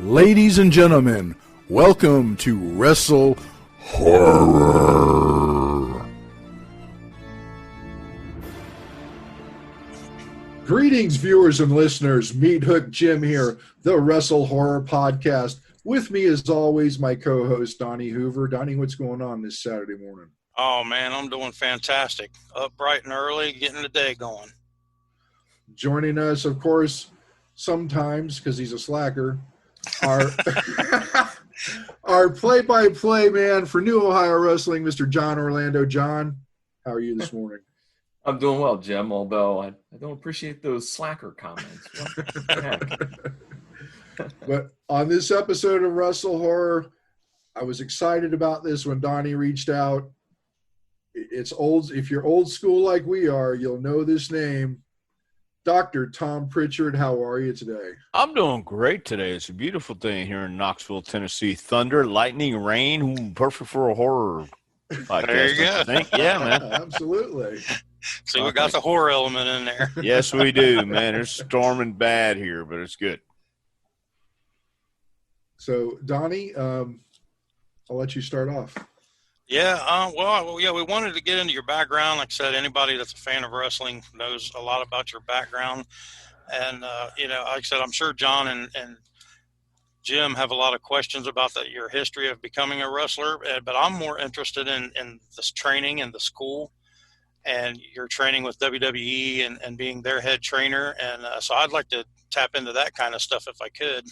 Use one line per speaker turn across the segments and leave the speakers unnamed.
Ladies and gentlemen, welcome to WrestleHorror. Greetings, viewers and listeners. Meathook Jim here, the WrestleHorror podcast. With me, as always, my co-host, Donnie Hoover. Donnie, what's going on this Saturday morning?
Oh, man, I'm doing fantastic. Up bright and early, getting the day going.
Joining us, of course, sometimes, because he's a slacker, our play-by-play man for New Ohio Wrestling, Mr. John Orlando. John, how are you this morning?
I'm doing well, Jim, although I don't appreciate those slacker comments. What the heck?
But on this episode of WrestleHorror, I was excited about this when Donnie reached out. It's old. If you're old school like we are, you'll know this name. Dr. Tom Prichard, how are you today?
I'm doing great today. It's a beautiful day here in Knoxville, Tennessee. Thunder, lightning, rain, perfect for a horror podcast.
There you go.
I think. Yeah, man.
Absolutely.
So we got the horror element in there.
Yes, we do, man. It's storming bad here, but it's good.
So, Donnie, I'll let you start off.
Yeah, we wanted to get into your background. Like I said, anybody that's a fan of wrestling knows a lot about your background. And, like I said, I'm sure John and Jim have a lot of questions about your history of becoming a wrestler. But I'm more interested in this training and the school and your training with WWE and being their head trainer. And so I'd like to tap into that kind of stuff if I could.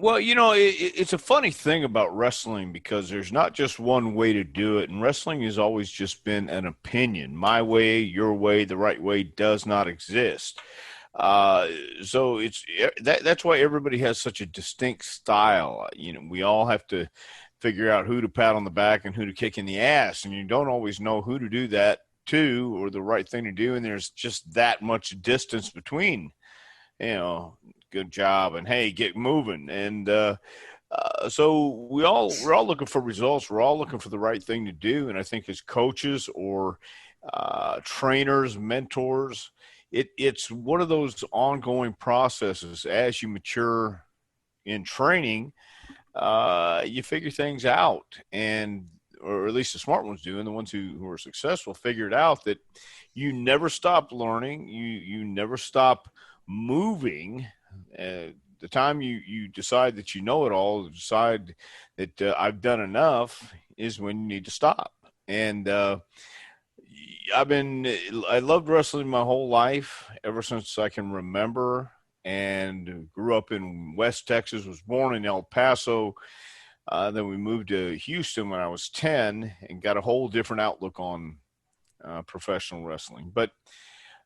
Well, it's a funny thing about wrestling because there's not just one way to do it, and wrestling has always just been an opinion. My way, your way, the right way does not exist. So that's why everybody has such a distinct style. We all have to figure out who to pat on the back and who to kick in the ass, and you don't always know who to do that to or the right thing to do, and there's just that much distance between, good job and hey, get moving. And so we're all looking for results. We're all looking for the right thing to do. And I think as coaches or trainers, mentors, it's one of those ongoing processes. As you mature in training, you figure things out, or at least the smart ones do, and the ones who are successful figured out that you never stop learning. You never stop moving. The time you decide that you know it all, decide that I've done enough, is when you need to stop. And I loved wrestling my whole life, ever since I can remember, and grew up in West Texas, was born in El Paso. Then we moved to Houston when I was 10 and got a whole different outlook on professional wrestling. But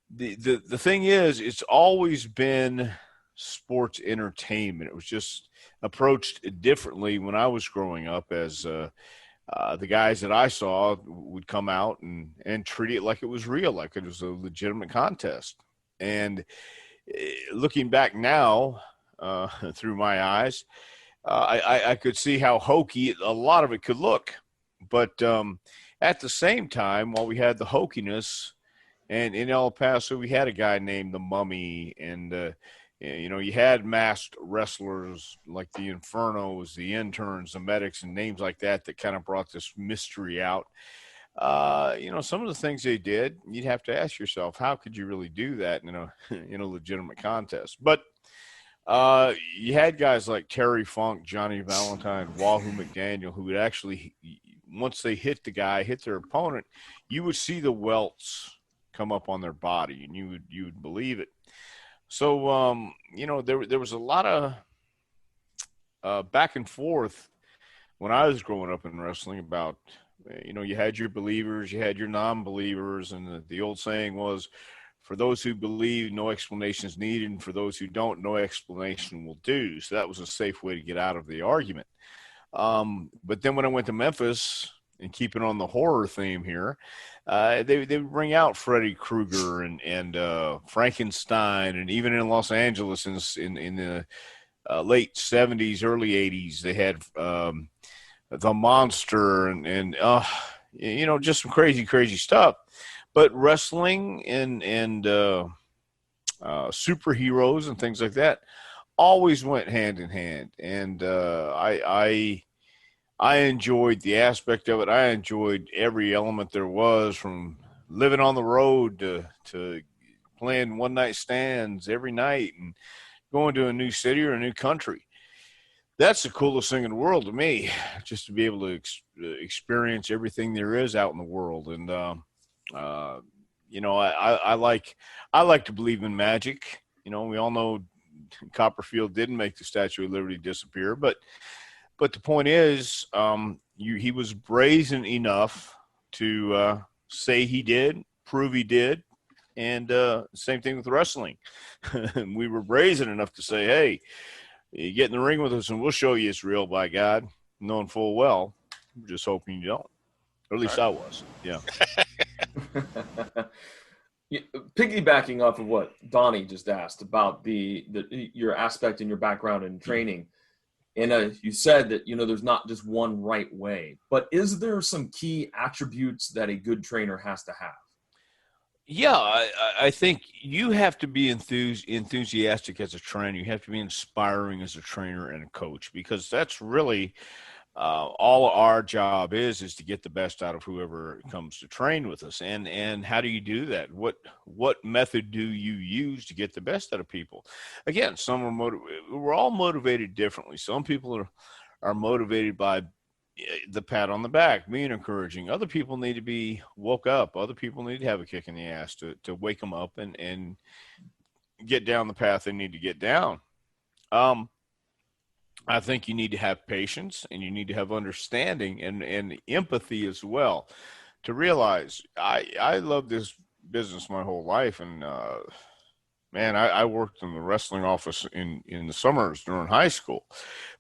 the thing is, it's always been sports entertainment. It was just approached differently when I was growing up, as the guys that I saw would come out and treat it like it was real, like it was a legitimate contest. And looking back now through my eyes, I could see how hokey a lot of it could look. But at the same time, while we had the hokiness, and in El Paso we had a guy named the Mummy, and you had masked wrestlers like the Infernos, the Interns, the Medics, and names like that kind of brought this mystery out. Some of the things they did, you'd have to ask yourself, how could you really do that in a legitimate contest? But you had guys like Terry Funk, Johnny Valentine, Wahoo McDaniel, who would actually, once they hit their opponent, you would see the welts come up on their body, and you would believe it. So, there was a lot of back and forth when I was growing up in wrestling about, you had your believers, you had your non-believers, and the old saying was, for those who believe, no explanation is needed, and for those who don't, no explanation will do. So that was a safe way to get out of the argument. But then when I went to Memphis, and keeping on the horror theme here, they would bring out Freddy Krueger and Frankenstein, and even in Los Angeles in the late 70s, early 80s, they had the Monster and just some crazy stuff. But wrestling and superheroes and things like that always went hand in hand. And I enjoyed the aspect of it. I enjoyed every element there was, from living on the road to playing one-night stands every night and going to a new city or a new country. That's the coolest thing in the world to me, just to be able to experience everything there is out in the world. And, you know, I like to believe in magic. You know, we all know Copperfield didn't make the Statue of Liberty disappear, but the point is, he was brazen enough to say he did, prove he did, and same thing with wrestling. We were brazen enough to say, hey, you get in the ring with us and we'll show you it's real, by God, knowing full well. We're just hoping you don't. Or at least I was. Yeah.
Piggybacking off of what Donnie just asked about your aspect in your background and training, and you said that, you know, there's not just one right way, but is there some key attributes that a good trainer has to have?
Yeah, I think you have to be enthusiastic as a trainer. You have to be inspiring as a trainer and a coach, because that's really all our job is to get the best out of whoever comes to train with us. And how do you do that? What method do you use to get the best out of people? Again, we're all motivated differently. Some people are motivated by the pat on the back, being encouraging. Other people need to be woke up. Other people need to have a kick in the ass to wake them up and get down the path they need to get down. I think you need to have patience, and you need to have understanding and empathy as well, to realize I love this business my whole life. And man, I worked in the wrestling office in the summers during high school.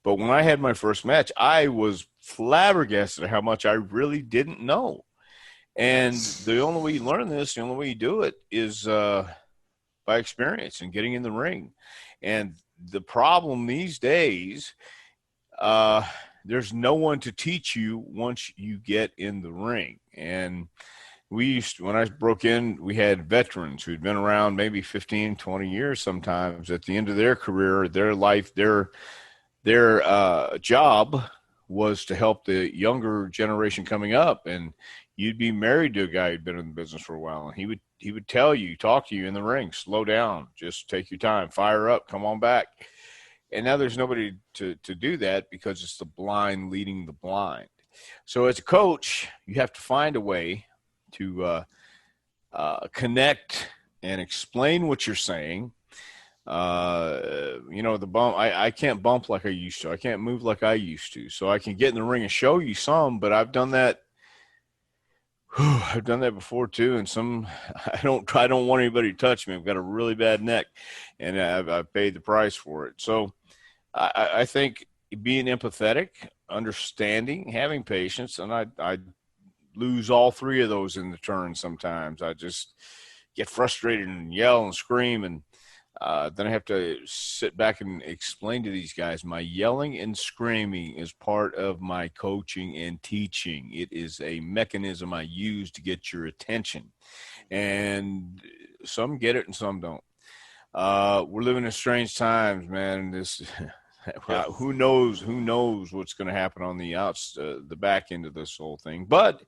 But when I had my first match, I was flabbergasted at how much I really didn't know. And the only way you learn this, the only way you do it is by experience and getting in the ring. And the problem these days, there's no one to teach you once you get in the ring. And when I broke in, we had veterans who'd been around maybe 15, 20 years sometimes. At the end of their career, their life, their job was to help the younger generation coming up. And you'd be married to a guy who'd been in the business for a while, and he would talk to you in the ring, slow down, just take your time, fire up, come on back. And now there's nobody to do that, because it's the blind leading the blind. So as a coach, you have to find a way to connect and explain what you're saying. You know, the bump, I can't bump like I used to. I can't move like I used to. So I can get in the ring and show you some, but I've done that. I've done that before too. And I don't want anybody to touch me. I've got a really bad neck, and I've paid the price for it. So I think being empathetic, understanding, having patience, and I lose all three of those in the turn sometimes. I just get frustrated and yell and scream, and then I have to sit back and explain to these guys, my yelling and screaming is part of my coaching and teaching. It is a mechanism I use to get your attention. And some get it and some don't. We're living in strange times, man. Who knows what's going to happen on the back end of this whole thing. But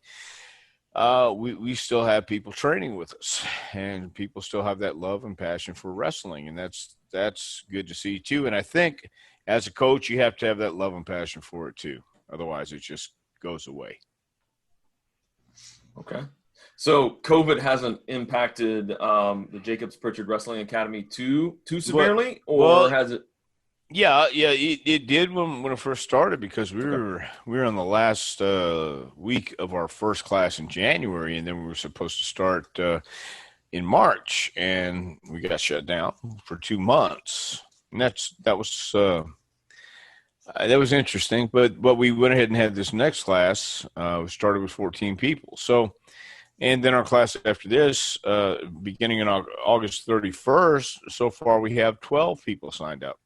we still have people training with us, and people still have that love and passion for wrestling, and that's good to see too. And I think as a coach, you have to have that love and passion for it too. Otherwise, it just goes away.
Okay. So COVID hasn't impacted the Jacobs-Prichard Wrestling Academy too severely, or has it?
Yeah, it did when it first started, because we were in the last week of our first class in January, and then we were supposed to start in March, and we got shut down for 2 months. And that was interesting, but we went ahead and had this next class. We started with 14 people. So, and then our class after this, beginning in August 31st, so far we have 12 people signed up.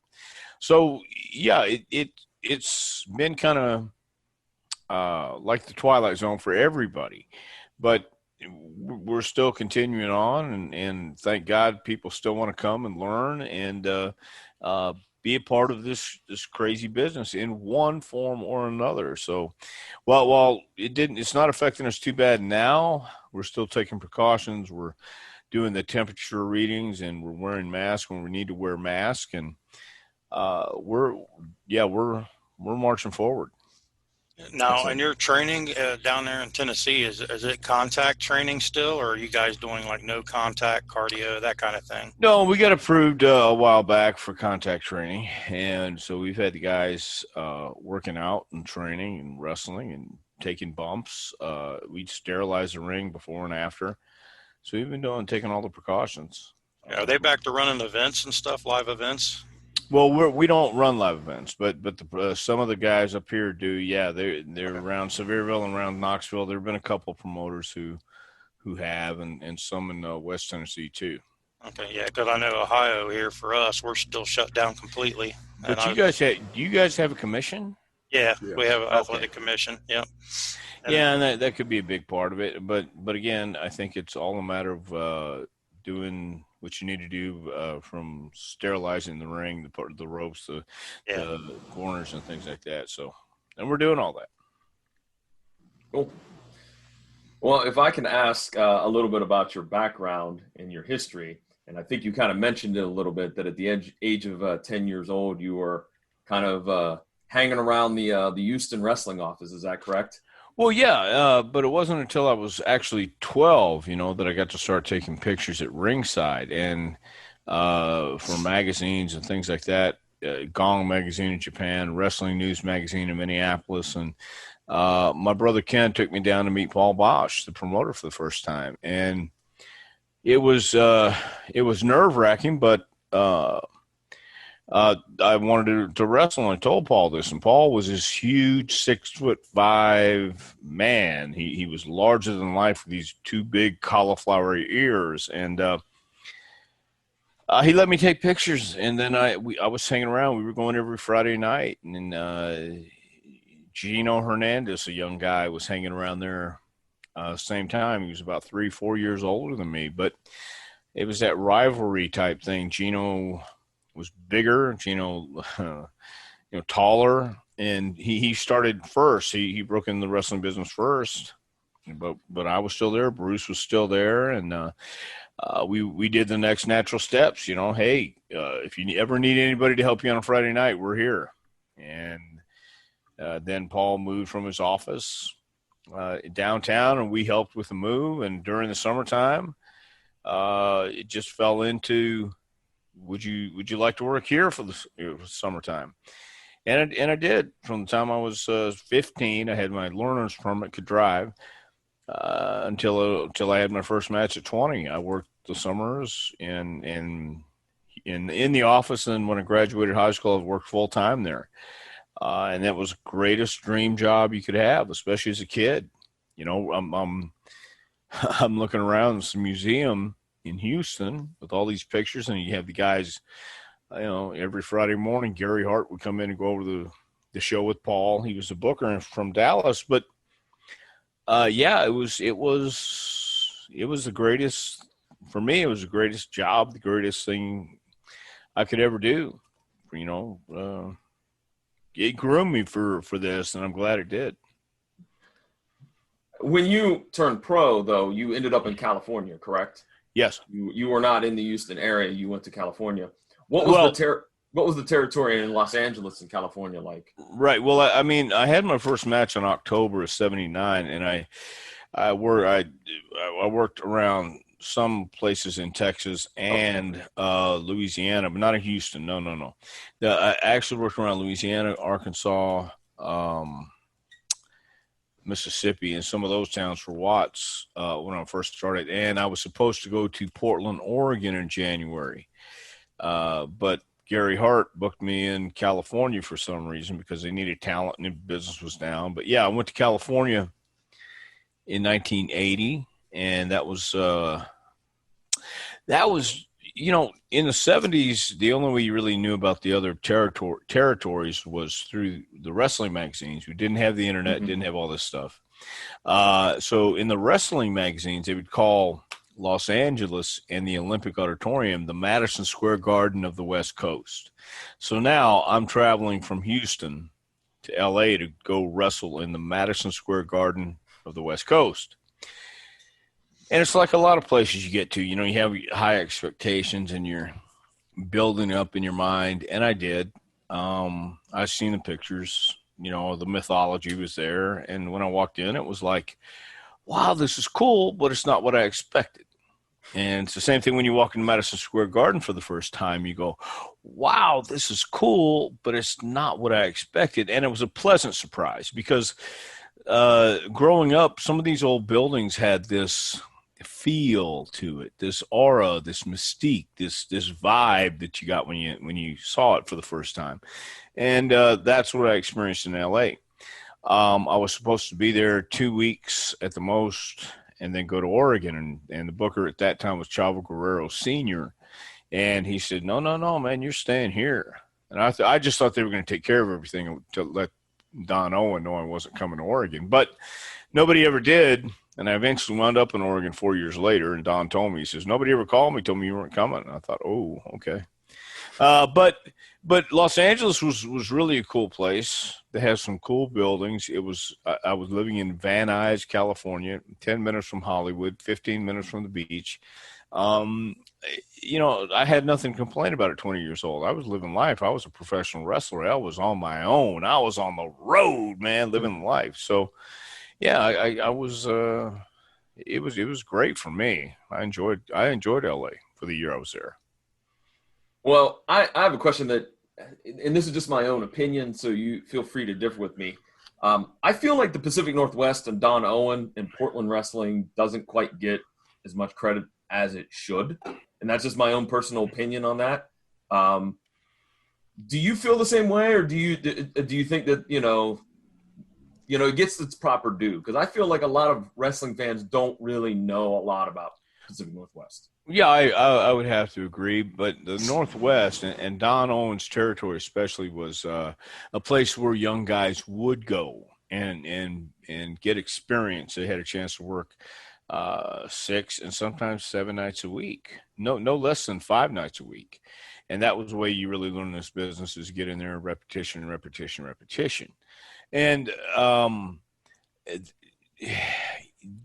So, yeah, it's been kind of like the Twilight Zone for everybody. But we're still continuing on, and thank God people still want to come and learn. And be a part of this crazy business in one form or another. So, while it's not affecting us too bad now. We're still taking precautions. We're doing the temperature readings, and we're wearing masks when we need to wear masks, and we're marching forward.
Now, and your training down there in Tennessee, is it contact training still, or are you guys doing like no contact cardio, that kind of thing?
No, we got approved a while back for contact training, and so we've had the guys working out and training and wrestling and taking bumps. We sterilize the ring before and after, so we've been taking all the precautions.
Are they back to running events and stuff, live events?
Well, we don't run live events, but some of the guys up here do. Yeah, they're around Sevierville and around Knoxville. There have been a couple promoters who have, and some in West Tennessee too.
Okay, yeah, because I know Ohio here for us, we're still shut down completely.
But do you guys have a commission?
Yeah, we have an athletic commission. Yep.
And that could be a big part of it. But again, I think it's all a matter of doing what you need to do, from sterilizing the ring, the ropes, the corners, and things like that. So, and we're doing all that.
Cool. Well, if I can ask a little bit about your background and your history, and I think you kind of mentioned it a little bit, that at the age of 10 years old, you were kind of hanging around the Houston wrestling office. Is that correct?
Well, yeah, but it wasn't until I was actually 12, that I got to start taking pictures at ringside and for magazines and things like that. Gong magazine in Japan, Wrestling News magazine in Minneapolis, and my brother Ken took me down to meet Paul Bosch, the promoter, for the first time, and it was nerve-wracking, but I wanted to wrestle, and I told Paul this, and Paul was this huge 6'5" man. He was larger than life with these two big cauliflower ears, and he let me take pictures. And then I was hanging around. We were going every Friday night, and then Gino Hernandez, a young guy, was hanging around there. Same time, he was about 3-4 years older than me, but it was that rivalry type thing. Gino was bigger, taller, and he started first. He broke in the wrestling business first, but I was still there. Bruce was still there, and we did the next natural steps. Hey, if you ever need anybody to help you on a Friday night, we're here. And then Paul moved from his office downtown, and we helped with the move. And during the summertime, it just fell into, would you like to work here for the summertime? And I did. From the time I was 15, I had my learner's permit, could drive, until I had my first match at 20. I worked the summers in the office, and when I graduated high school, I worked full time there. And that was the greatest dream job you could have, especially as a kid. I'm looking around this museum in Houston with all these pictures, and you have the guys, every Friday morning, Gary Hart would come in and go over the show with Paul. He was a booker from Dallas, but it was the greatest, for me, it was the greatest job, the greatest thing I could ever do. It groomed me for this, and I'm glad it did.
When you turned pro, though, you ended up in California, correct?
Yes.
You were not in the Houston area. You went to California. What was the territory in Los Angeles and California like?
Right. Well, I had my first match in October of '79, and I worked around some places in Texas and Louisiana, but not in Houston. No. I actually worked around Louisiana, Arkansas, Mississippi, and some of those towns for Watts when I first started. And I was supposed to go to Portland, Oregon in January. But Gary Hart booked me in California for some reason because they needed talent and the business was down. But, yeah, I went to California in 1980, and that was in the 70s, the only way you really knew about the other territories was through the wrestling magazines. We didn't have the internet, didn't have all this stuff. So in the wrestling magazines, they would call Los Angeles and the Olympic Auditorium, the Madison Square Garden of the West Coast. So now I'm traveling from Houston to LA to go wrestle in the Madison Square Garden of the West Coast. And it's like a lot of places you get to, you have high expectations and you're building up in your mind. And I did. I've seen the pictures, the mythology was there. And when I walked in, it was like, wow, this is cool, but it's not what I expected. And it's the same thing when you walk into Madison Square Garden for the first time. You go, wow, this is cool, but it's not what I expected. And it was a pleasant surprise because growing up, some of these old buildings had this feel to it, this aura, this mystique, this vibe that you got when you saw it for the first time. And that's what I experienced in LA. I was supposed to be there 2 weeks at the most and then go to Oregon. And the booker at that time was Chavo Guerrero Sr. And he said, no, man, you're staying here. And I just thought they were going to take care of everything to let Don Owen know I wasn't coming to Oregon. But nobody ever did. And I eventually wound up in Oregon 4 years later. And Don told me, he says, nobody ever called me, told me you weren't coming. And I thought, oh, okay. But Los Angeles was really a cool place. They had some cool buildings. I was living in Van Nuys, California, 10 minutes from Hollywood, 15 minutes from the beach. I had nothing to complain about at 20 years old. I was living life. I was a professional wrestler. I was on my own. I was on the road, man, living life. So, yeah, I was. It was great for me. I enjoyed LA for the year I was there.
Well, I have a question that, and this is just my own opinion, so you feel free to differ with me. I feel like the Pacific Northwest and Don Owen and Portland wrestling doesn't quite get as much credit as it should, and that's just my own personal opinion on that. Do you feel the same way, or do you think that it gets its proper due? Because I feel like a lot of wrestling fans don't really know a lot about Pacific Northwest.
Yeah, I would have to agree, but the Northwest and Don Owen's territory especially was a place where young guys would go and get experience. They had a chance to work 6 and sometimes 7 nights a week, no less than 5 nights a week, and that was the way you really learn this business, is get in there, repetition, and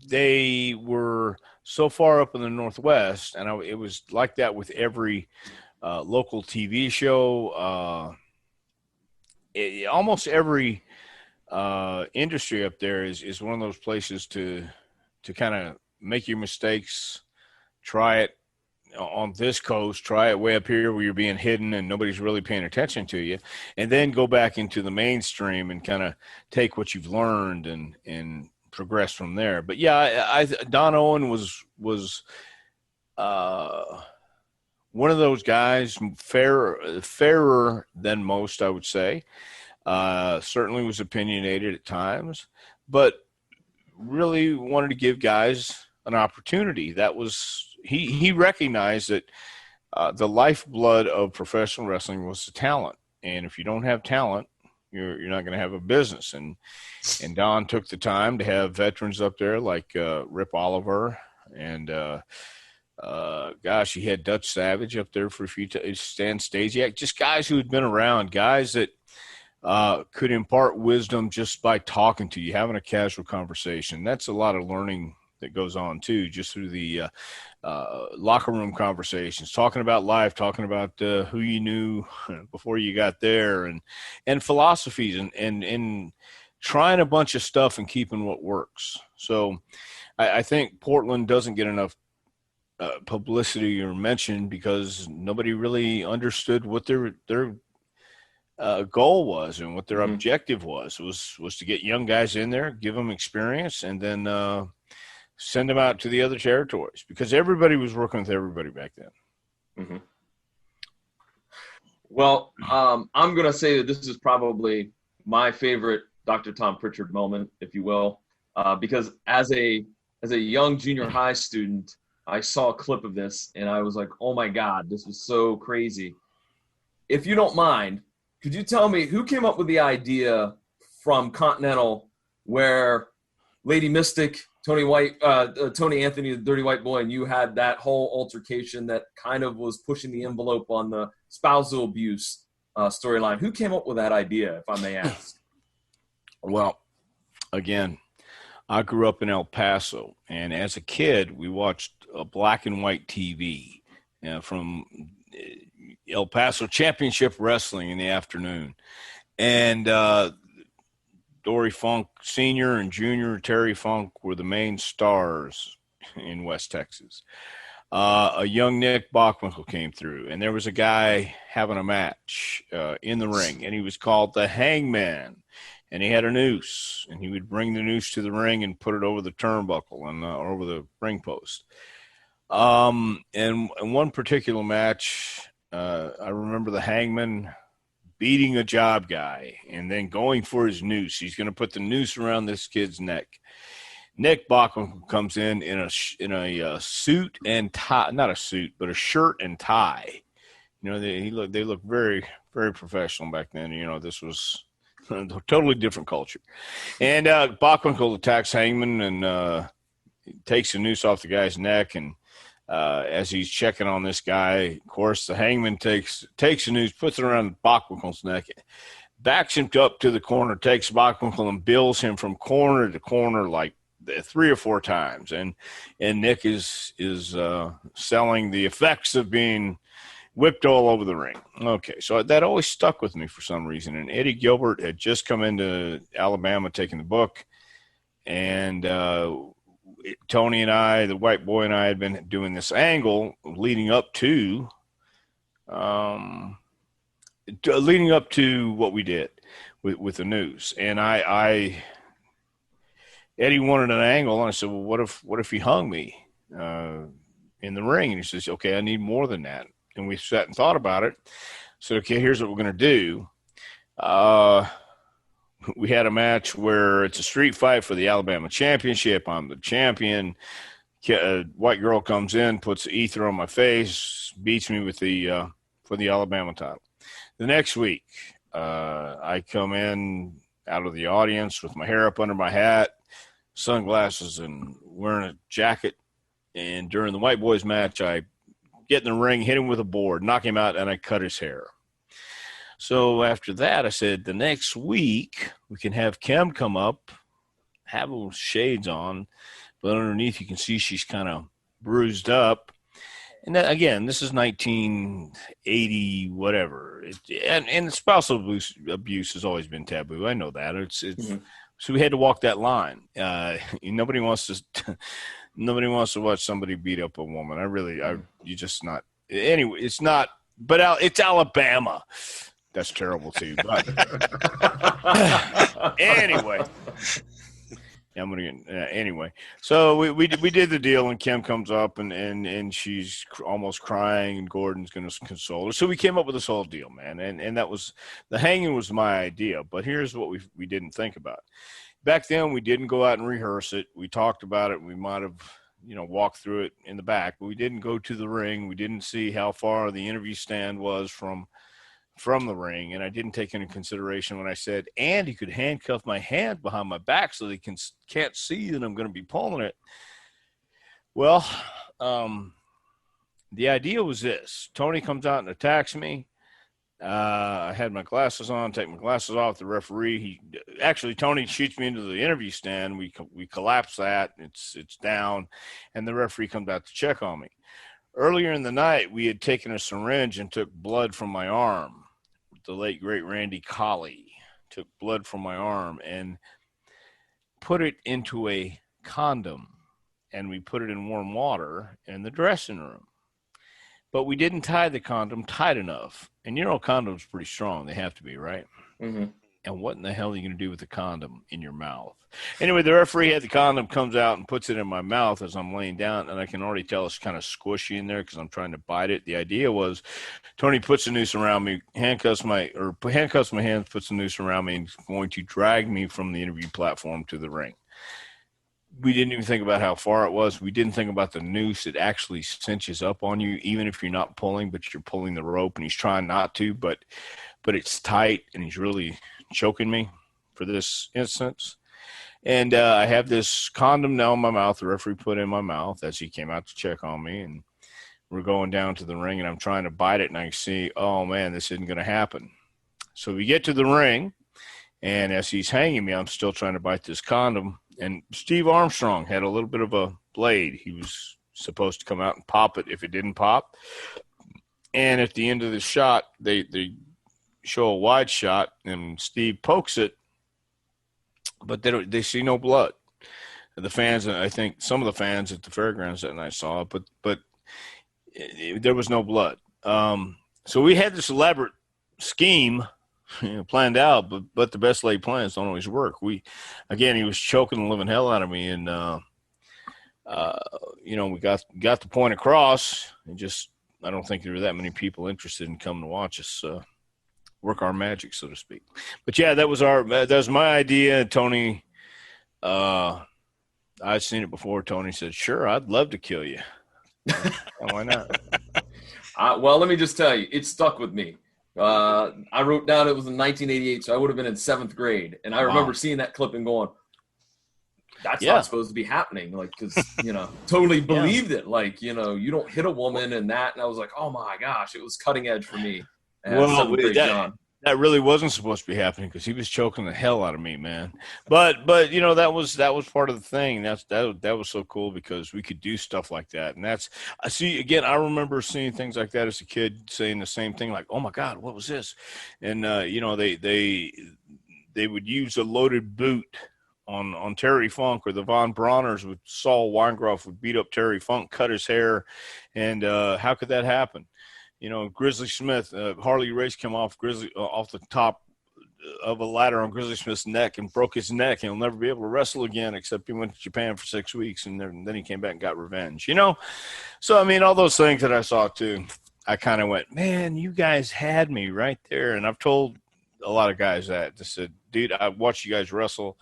they were so far up in the Northwest, and it was like that with every local TV show. Almost every industry up there is one of those places to kind of make your mistakes, try it on this coast, try it way up here where you're being hidden and nobody's really paying attention to you, and then go back into the mainstream and kind of take what you've learned and progress from there. But yeah, Don Owen was one of those guys, fairer than most, I would say. Certainly was opinionated at times, but really wanted to give guys an opportunity. That was he recognized that the lifeblood of professional wrestling was the talent, and if you don't have talent, you're not going to have a business. And Don took the time to have veterans up there like Rip Oliver and he had Dutch Savage up there for a few times, Stan Stasiak, just guys who had been around, guys that could impart wisdom just by talking to you, having a casual conversation. That's a lot of learning that goes on too, just through the locker room conversations, talking about life, talking about who you knew before you got there, and philosophies, and trying a bunch of stuff and keeping what works. So I think Portland doesn't get enough publicity or mention because nobody really understood what their goal was and what their objective was to get young guys in there, give them experience, and then send them out to the other territories, because everybody was working with everybody back then.
Mm-hmm. Well, I'm going to say that this is probably my favorite Dr. Tom Prichard moment, if you will, because as a young junior high student, I saw a clip of this and I was like, oh my God, this was so crazy. If you don't mind, could you tell me who came up with the idea from Continental where Lady Mystic, Tony Anthony, the Dirty White Boy, and you had that whole altercation that kind of was pushing the envelope on the spousal abuse storyline. Who came up with that idea, if I may ask?
Well, again, I grew up in El Paso, and as a kid, we watched black and white TV from El Paso Championship Wrestling in the afternoon. And Dory Funk Sr. and Jr., Terry Funk were the main stars in West Texas. A young Nick Bockwinkel came through, and there was a guy having a match in the ring, and he was called the Hangman. And he had a noose, and he would bring the noose to the ring and put it over the turnbuckle and over the ring post. And in one particular match, I remember the Hangman beating a job guy and then going for his noose. He's going to put the noose around this kid's neck. Nick Bockwinkel comes in a suit and tie, not a suit, but a shirt and tie. You know, they look very, very professional back then. You know, this was a totally different culture. And Bockwinkel attacks Hangman and takes the noose off the guy's neck. And as he's checking on this guy, of course, the Hangman takes the noose, puts it around Bockwinkel's neck, backs him up to the corner, takes Bockwinkel and bills him from corner to corner like 3 or 4 times. And Nick is selling the effects of being whipped all over the ring. Okay, so that always stuck with me for some reason. And Eddie Gilbert had just come into Alabama taking the book, and Tony and I, the white boy and I, had been doing this angle leading up to what we did with the news. And Eddie wanted an angle, and I said, well, what if he hung me in the ring? And he says, okay, I need more than that. And we sat and thought about it. So, okay, here's what we're going to do. We had a match where it's a street fight for the Alabama championship. I'm the champion. A white girl comes in, puts ether on my face, beats me with for the Alabama title. The next week, I come in out of the audience with my hair up under my hat, sunglasses, and wearing a jacket. And during the white boys match, I get in the ring, hit him with a board, knock him out, and I cut his hair. So after that, I said, the next week we can have Kim come up, have little shades on, but underneath you can see she's kind of bruised up. And that, again, this is 1980, whatever. And spousal abuse has always been taboo. I know that. Mm-hmm. So we had to walk that line. Nobody wants to watch somebody beat up a woman. You're just not. Anyway, it's not. But it's Alabama. That's terrible too. But anyway, I'm gonna get anyway. So we did the deal, and Kim comes up and she's almost crying, and Gordon's gonna console her. So we came up with this whole deal, man. And that was the hanging was my idea. But here's what we didn't think about. Back then, we didn't go out and rehearse it. We talked about it. We might have, walked through it in the back, but we didn't go to the ring. We didn't see how far the interview stand was from the ring. And I didn't take into consideration when I said, and he could handcuff my hand behind my back so they can't see that I'm going to be pulling it. Well, the idea was this. Tony comes out and attacks me. I had my glasses on, take my glasses off. The referee, Tony shoots me into the interview stand. We collapse that. It's down, and the referee comes out to check on me. Earlier in the night, we had taken a syringe and took blood from my arm. The late, great Randy Colley took blood from my arm and put it into a condom, and we put it in warm water in the dressing room. But we didn't tie the condom tight enough. And condoms pretty strong. They have to be, right? Mm-hmm. And what in the hell are you going to do with the condom in your mouth? Anyway, the referee had the condom, comes out and puts it in my mouth as I'm laying down, and I can already tell it's kind of squishy in there because I'm trying to bite it. The idea was Tony puts a noose around me, handcuffs my hands, puts a noose around me, and is going to drag me from the interview platform to the ring. We didn't even think about how far it was. We didn't think about the noose. It actually cinches up on you, even if you're not pulling, but you're pulling the rope, and he's trying not to, but it's tight, and he's really choking me for this instance. And I have this condom now in my mouth. The referee put in my mouth as he came out to check on me. And we're going down to the ring, and I'm trying to bite it, and I see, oh, man, this isn't going to happen. So we get to the ring, and as he's hanging me, I'm still trying to bite this condom. And Steve Armstrong had a little bit of a blade. He was supposed to come out and pop it if it didn't pop. And at the end of the shot, they show a wide shot, and Steve pokes it, but they see no blood. The fans, I think some of the fans at the fairgrounds that night saw it, but there was no blood. So we had this elaborate scheme planned out, but the best laid plans don't always work. He was choking the living hell out of me, and we got the point across, and just I don't think there were that many people interested in coming to watch us work our magic, so to speak. But yeah, that was my idea. Tony, I'd seen it before. Tony said, "Sure, I'd love to kill you." Why not?
Well, let me just tell you, it stuck with me. I wrote down it was in 1988, so I would have been in 7th grade, and I remember seeing that clip and going, "That's not supposed to be happening." Like, because totally believed it. Like, you don't hit a woman and that. And I was like, "Oh my gosh!" It was cutting edge for me. That
really wasn't supposed to be happening because he was choking the hell out of me, man. But that was part of the thing. That was so cool because we could do stuff like that. And I remember seeing things like that as a kid, saying the same thing, like, "Oh my God, what was this?" And they would use a loaded boot on Terry Funk, or the Von Brauners with Saul Weingroff would beat up Terry Funk, cut his hair, and how could that happen? Grizzly Smith, Harley Race came off the top of a ladder on Grizzly Smith's neck and broke his neck, and he'll never be able to wrestle again, except he went to Japan for 6 weeks, and then he came back and got revenge. So I mean, all those things that I saw too, I kind of went, man, you guys had me right there. And I've told a lot of guys that, just said, dude, I watched you guys wrestle.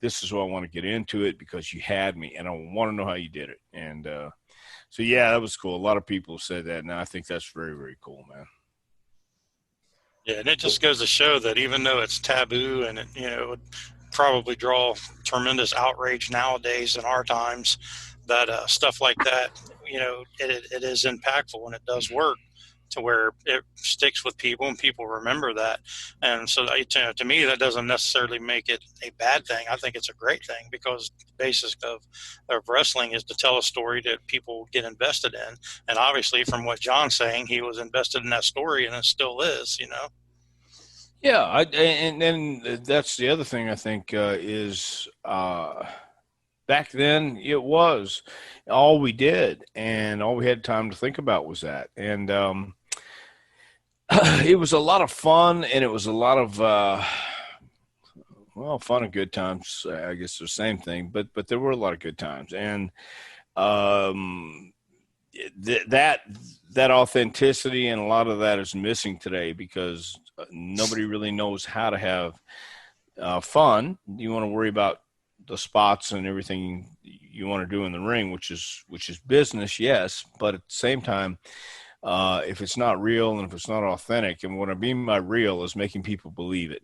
This is why I want to get into it, because you had me, and I want to know how you did it. And so, yeah, that was cool. A lot of people said that, and I think that's very, very cool, man.
Yeah, and it just goes to show that even though it's taboo and it would probably draw tremendous outrage nowadays in our times, that stuff like that, it is impactful and it does work to where it sticks with people and people remember that. And so to me, that doesn't necessarily make it a bad thing. I think it's a great thing, because the basis of wrestling is to tell a story that people get invested in. And obviously, from what John's saying, he was invested in that story, and it still is,
Yeah, and that's the other thing I think is back then it was all we did, and all we had time to think about was that. And it was a lot of fun, and it was a lot of fun and good times. I guess the same thing, but there were a lot of good times, and that authenticity and a lot of that is missing today, because nobody really knows how to have fun. You want to worry about the spots and everything you want to do in the ring, which is business, yes, but at the same time, if it's not real and if it's not authentic, and what I mean by real is making people believe it,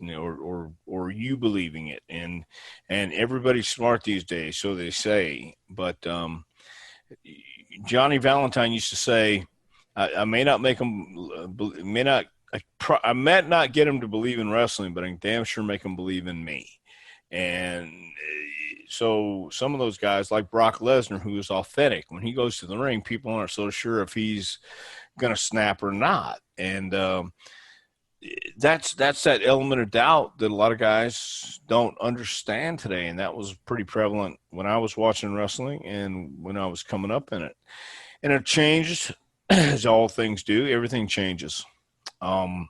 or you believing it, and everybody's smart these days, so they say. But Johnny Valentine used to say, I may not make them, I might not get them to believe in wrestling, but I can damn sure make them believe in me. And so some of those guys, like Brock Lesnar, who is authentic, when he goes to the ring, people aren't so sure if he's going to snap or not. And that's that element of doubt that a lot of guys don't understand today. And that was pretty prevalent when I was watching wrestling and when I was coming up in it. And it changed, as all things do. Everything changes. But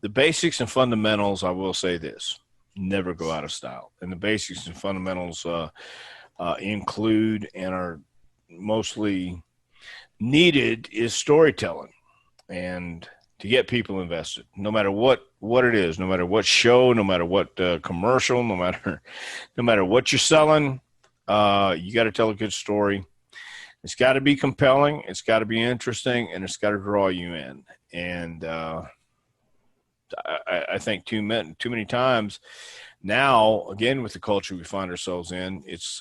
the basics and fundamentals, I will say this, never go out of style. And the basics and fundamentals include and are mostly needed is storytelling, and to get people invested, no matter what it is, no matter what show, no matter what commercial, no matter what you're selling, you got to tell a good story. It's got to be compelling, it's got to be interesting, and it's got to draw you in. And I think too many times now, again, with the culture we find ourselves in, it's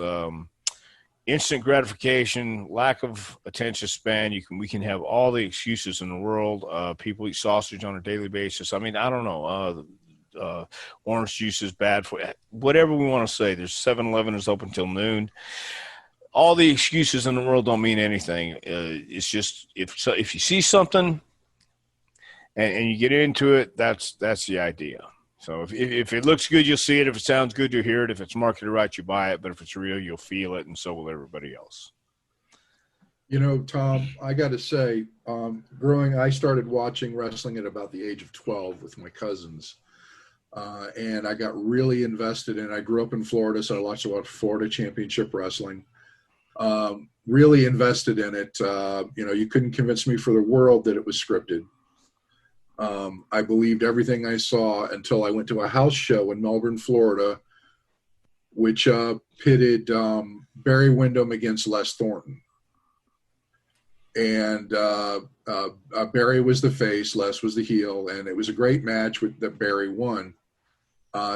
instant gratification, lack of attention span. We can have all the excuses in the world. People eat sausage on a daily basis. I mean, I don't know. Orange juice is bad for whatever we want to say. There's 7-Eleven is open till noon. All the excuses in the world don't mean anything. It's just if you see something and you get into it, that's the idea. So if it looks good, you'll see it. If it sounds good, you'll hear it. If it's marketed right, you buy it. But if it's real, you'll feel it, and so will everybody else.
You know, Tom, I got to say, I started watching wrestling at about the age of 12 with my cousins. And I got really invested in it. I grew up in Florida, so I watched a lot of Florida Championship Wrestling. Really invested in it. You couldn't convince me for the world that it was scripted. I believed everything I saw until I went to a house show in Melbourne, Florida, which pitted Barry Windham against Les Thornton. And Barry was the face, Les was the heel, and it was a great match that Barry won.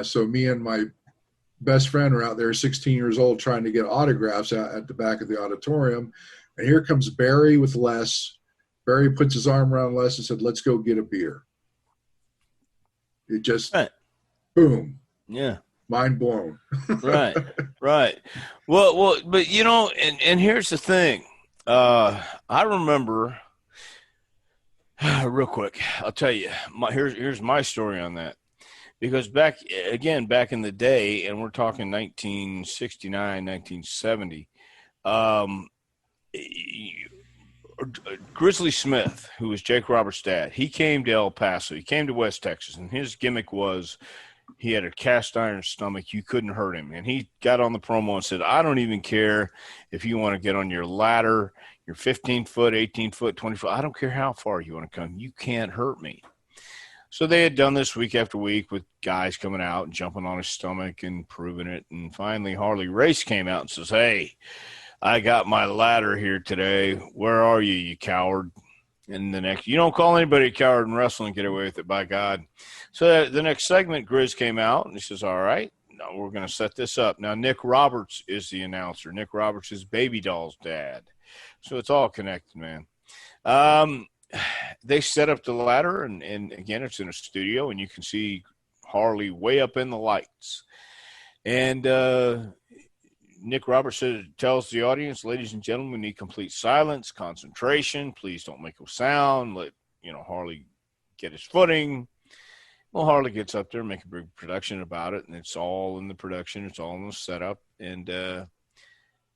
So me and my best friend are out there, 16 years old, trying to get autographs at the back of the auditorium. And here comes Barry with Les. Barry puts his arm around Les and said, "Let's go get a beer." It just, boom.
Yeah.
Mind blown.
Right. Well, but and here's the thing. I remember real quick, I'll tell you, here's my story on that. Because back in the day, and we're talking 1969, 1970, Grizzly Smith, who was Jake Roberts' dad, he came to El Paso. He came to West Texas, and his gimmick was he had a cast iron stomach. You couldn't hurt him. And he got on the promo and said, "I don't even care if you want to get on your ladder, you're 15 foot, 18 foot, 20 foot. I don't care how far you want to come. You can't hurt me." So they had done this week after week with guys coming out and jumping on his stomach and proving it. And finally, Harley Race came out and says, "Hey, I got my ladder here today. Where are you, you coward?" And you don't call anybody a coward in wrestling, get away with it, by God. So the next segment, Grizz came out and he says, "All right, now we're going to set this up." Now, Nick Roberts is the announcer. Nick Roberts is Baby Doll's dad. So it's all connected, man. They set up the ladder, and again, it's in a studio, and you can see Harley way up in the lights. And Nick Roberts tells the audience, "Ladies and gentlemen, we need complete silence, concentration. Please don't make a sound. Let Harley get his footing." Well, Harley gets up there and make a big production about it, and it's all in the production. It's all in the setup, and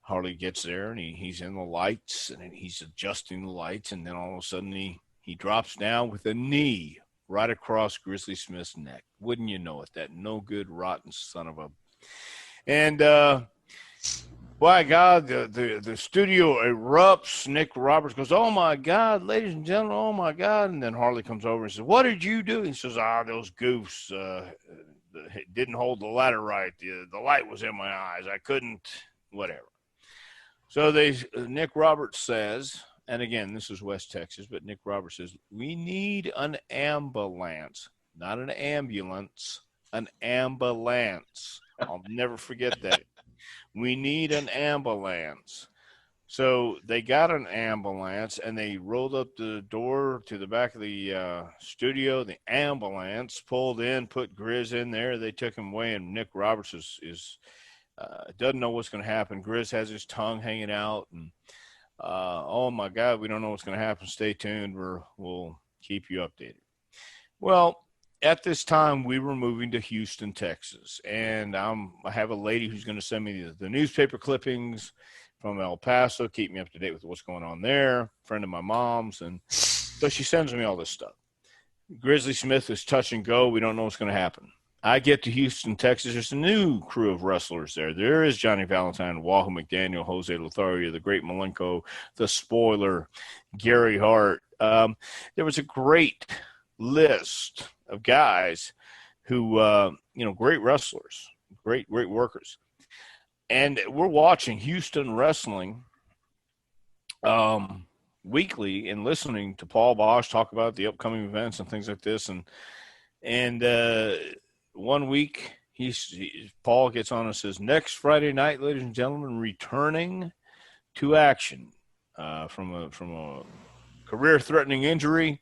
Harley gets there, and he's in the lights, and he's adjusting the lights, and then all of a sudden he drops down with a knee right across Grizzly Smith's neck. Wouldn't you know it? That no good, rotten son of a. And by God, the studio erupts. Nick Roberts goes, "Oh my God, ladies and gentlemen, oh my God!" And then Harley comes over and says, "What did you do?" He says, "Those goofs didn't hold the ladder right. The light was in my eyes. I couldn't, whatever." So Nick Roberts says, and again, this is West Texas, but Nick Roberts says, "We need an ambulance, not an ambulance, an ambulance." I'll never forget that. "We need an ambulance." So they got an ambulance, and they rolled up the door to the back of the studio. The ambulance pulled in, put Grizz in there. They took him away, and Nick Roberts is doesn't know what's going to happen. Grizz has his tongue hanging out, and oh my God, we don't know what's going to happen. Stay tuned. We'll keep you updated. Well, at this time, we were moving to Houston, Texas, and I have a lady who's going to send me the newspaper clippings from El Paso, keep me up to date with what's going on there, friend of my mom's, and so she sends me all this stuff. Grizzly Smith is touch and go. We don't know what's going to happen. I get to Houston, Texas. There's a new crew of wrestlers there. There is Johnny Valentine, Wahoo McDaniel, Jose Lothario, the Great Malenko, the Spoiler, Gary Hart. There was a great list of guys who, great wrestlers, great workers. And we're watching Houston wrestling weekly and listening to Paul Bosch talk about the upcoming events and things like this. And And 1 week, Paul gets on and says, next Friday night, ladies and gentlemen, returning to action from a career-threatening injury,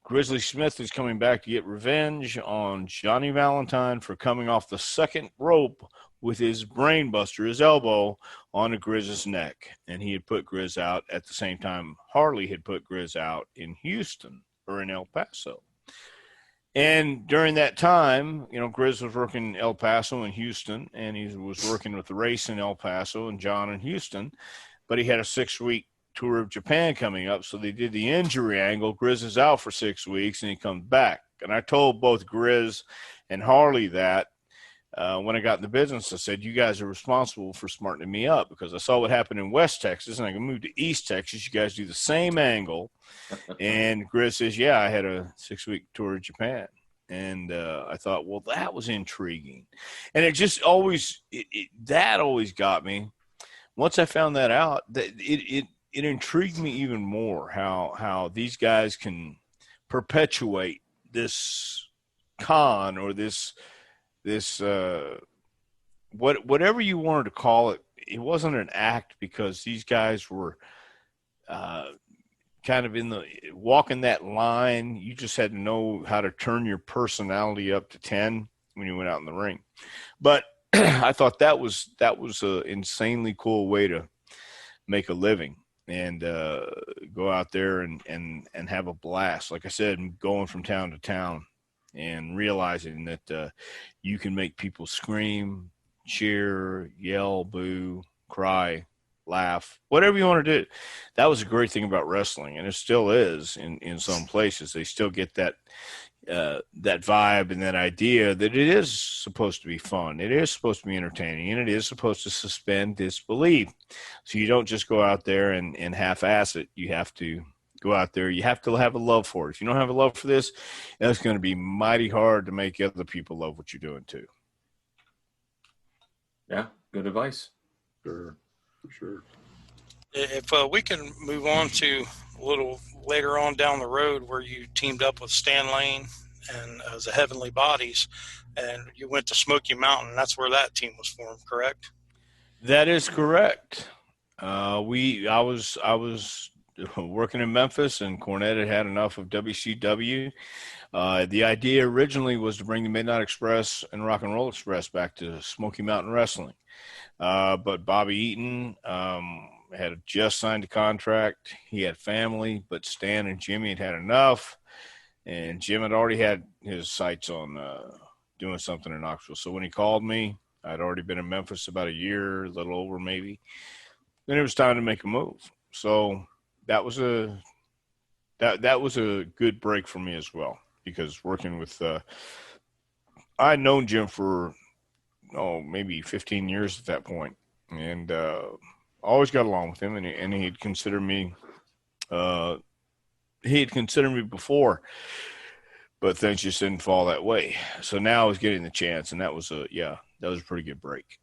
Grizzly Smith is coming back to get revenge on Johnny Valentine for coming off the second rope with his brainbuster, his elbow, on Grizz's neck. And he had put Grizz out at the same time Harley had put Grizz out in Houston or in El Paso. And during that time, Grizz was working El Paso and Houston, and he was working with the race in El Paso and John in Houston. But he had a 6-week tour of Japan coming up, so they did the injury angle. Grizz is out for 6 weeks, and he comes back. And I told both Grizz and Harley that when I got in the business. I said, you guys are responsible for smartening me up, because I saw what happened in West Texas, and I can move to East Texas. You guys do the same angle. And Grizz says, yeah, I had a 6-week tour of Japan. And I thought, well, that was intriguing. And it just always that always got me. Once I found that out, that it intrigued me even more how these guys can perpetuate this con or this whatever you wanted to call it. It wasn't an act, because these guys were kind of walking that line. You just had to know how to turn your personality up to 10 when you went out in the ring. But I thought that was an insanely cool way to make a living and go out there and have a blast. Like I said, going from town to town and realizing that you can make people scream, cheer, yell, boo, cry, laugh, whatever you want to do. That was a great thing about wrestling, and it still is in some places. They still get that vibe and that idea that it is supposed to be fun. It is supposed to be entertaining, and it is supposed to suspend disbelief. So you don't just go out there and half-ass it. You have to go out there. You have to have a love for it. If you don't have a love for this, it's going to be mighty hard to make other people love what you're doing too.
Yeah, good advice.
Sure, for sure.
If we can move on to a little later on down the road, where you teamed up with Stan Lane and the Heavenly Bodies, and you went to Smoky Mountain. That's where that team was formed, correct?
That is correct. I was working in Memphis, and Cornette had enough of WCW. The idea originally was to bring the Midnight Express and Rock and Roll Express back to Smoky Mountain Wrestling. But Bobby Eaton had just signed a contract. He had family, but Stan and Jimmy had had enough. And Jim had already had his sights on doing something in Knoxville. So when he called me, I'd already been in Memphis about a year, a little over maybe. Then it was time to make a move. So that was a good break for me as well, because working with I'd known Jim for maybe 15 years at that point, and always got along with him, and he'd consider me before, but things just didn't fall that way. So now I was getting the chance, and that was a pretty good break.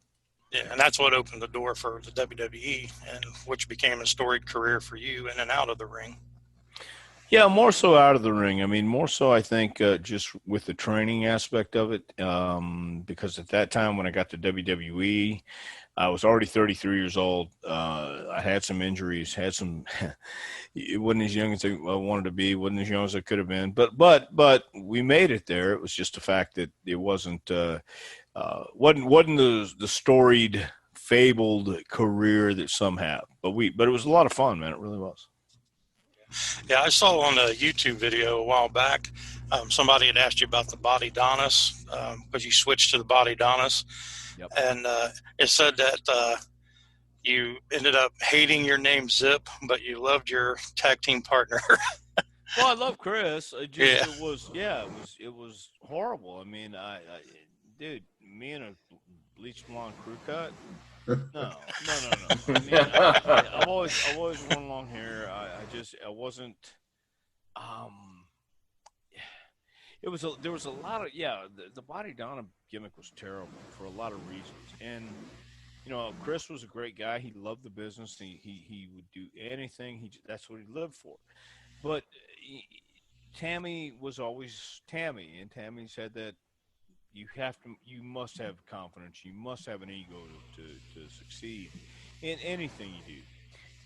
Yeah, and that's what opened the door for the WWE, and which became a storied career for you in and out of the ring.
Yeah, more so out of the ring. I mean, more so I think just with the training aspect of it, because at that time when I got to WWE, I was already 33 years old. I had some injuries, it wasn't as young as I wanted to be, wasn't as young as I could have been, but we made it there. It was just the fact that it wasn't the storied, fabled career that some have, but it was a lot of fun, man. It really was.
Yeah, I saw on a YouTube video a while back, somebody had asked you about the Bodydonnas, because you switched to the Bodydonnas.
Yep.
And it said that you ended up hating your name Zip, but you loved your tag team partner.
Well, I love Chris.
Yeah.
It was horrible. I mean, dude, me and a bleached blonde crew cut. No. I mean, I've always worn long hair. I wasn't. There was a lot of The Bodydonna gimmick was terrible for a lot of reasons, and Chris was a great guy. He loved the business. He would do anything. That's what he lived for. But Tammy was always Tammy, and Tammy said that you must have confidence, you must have an ego to succeed in anything you do.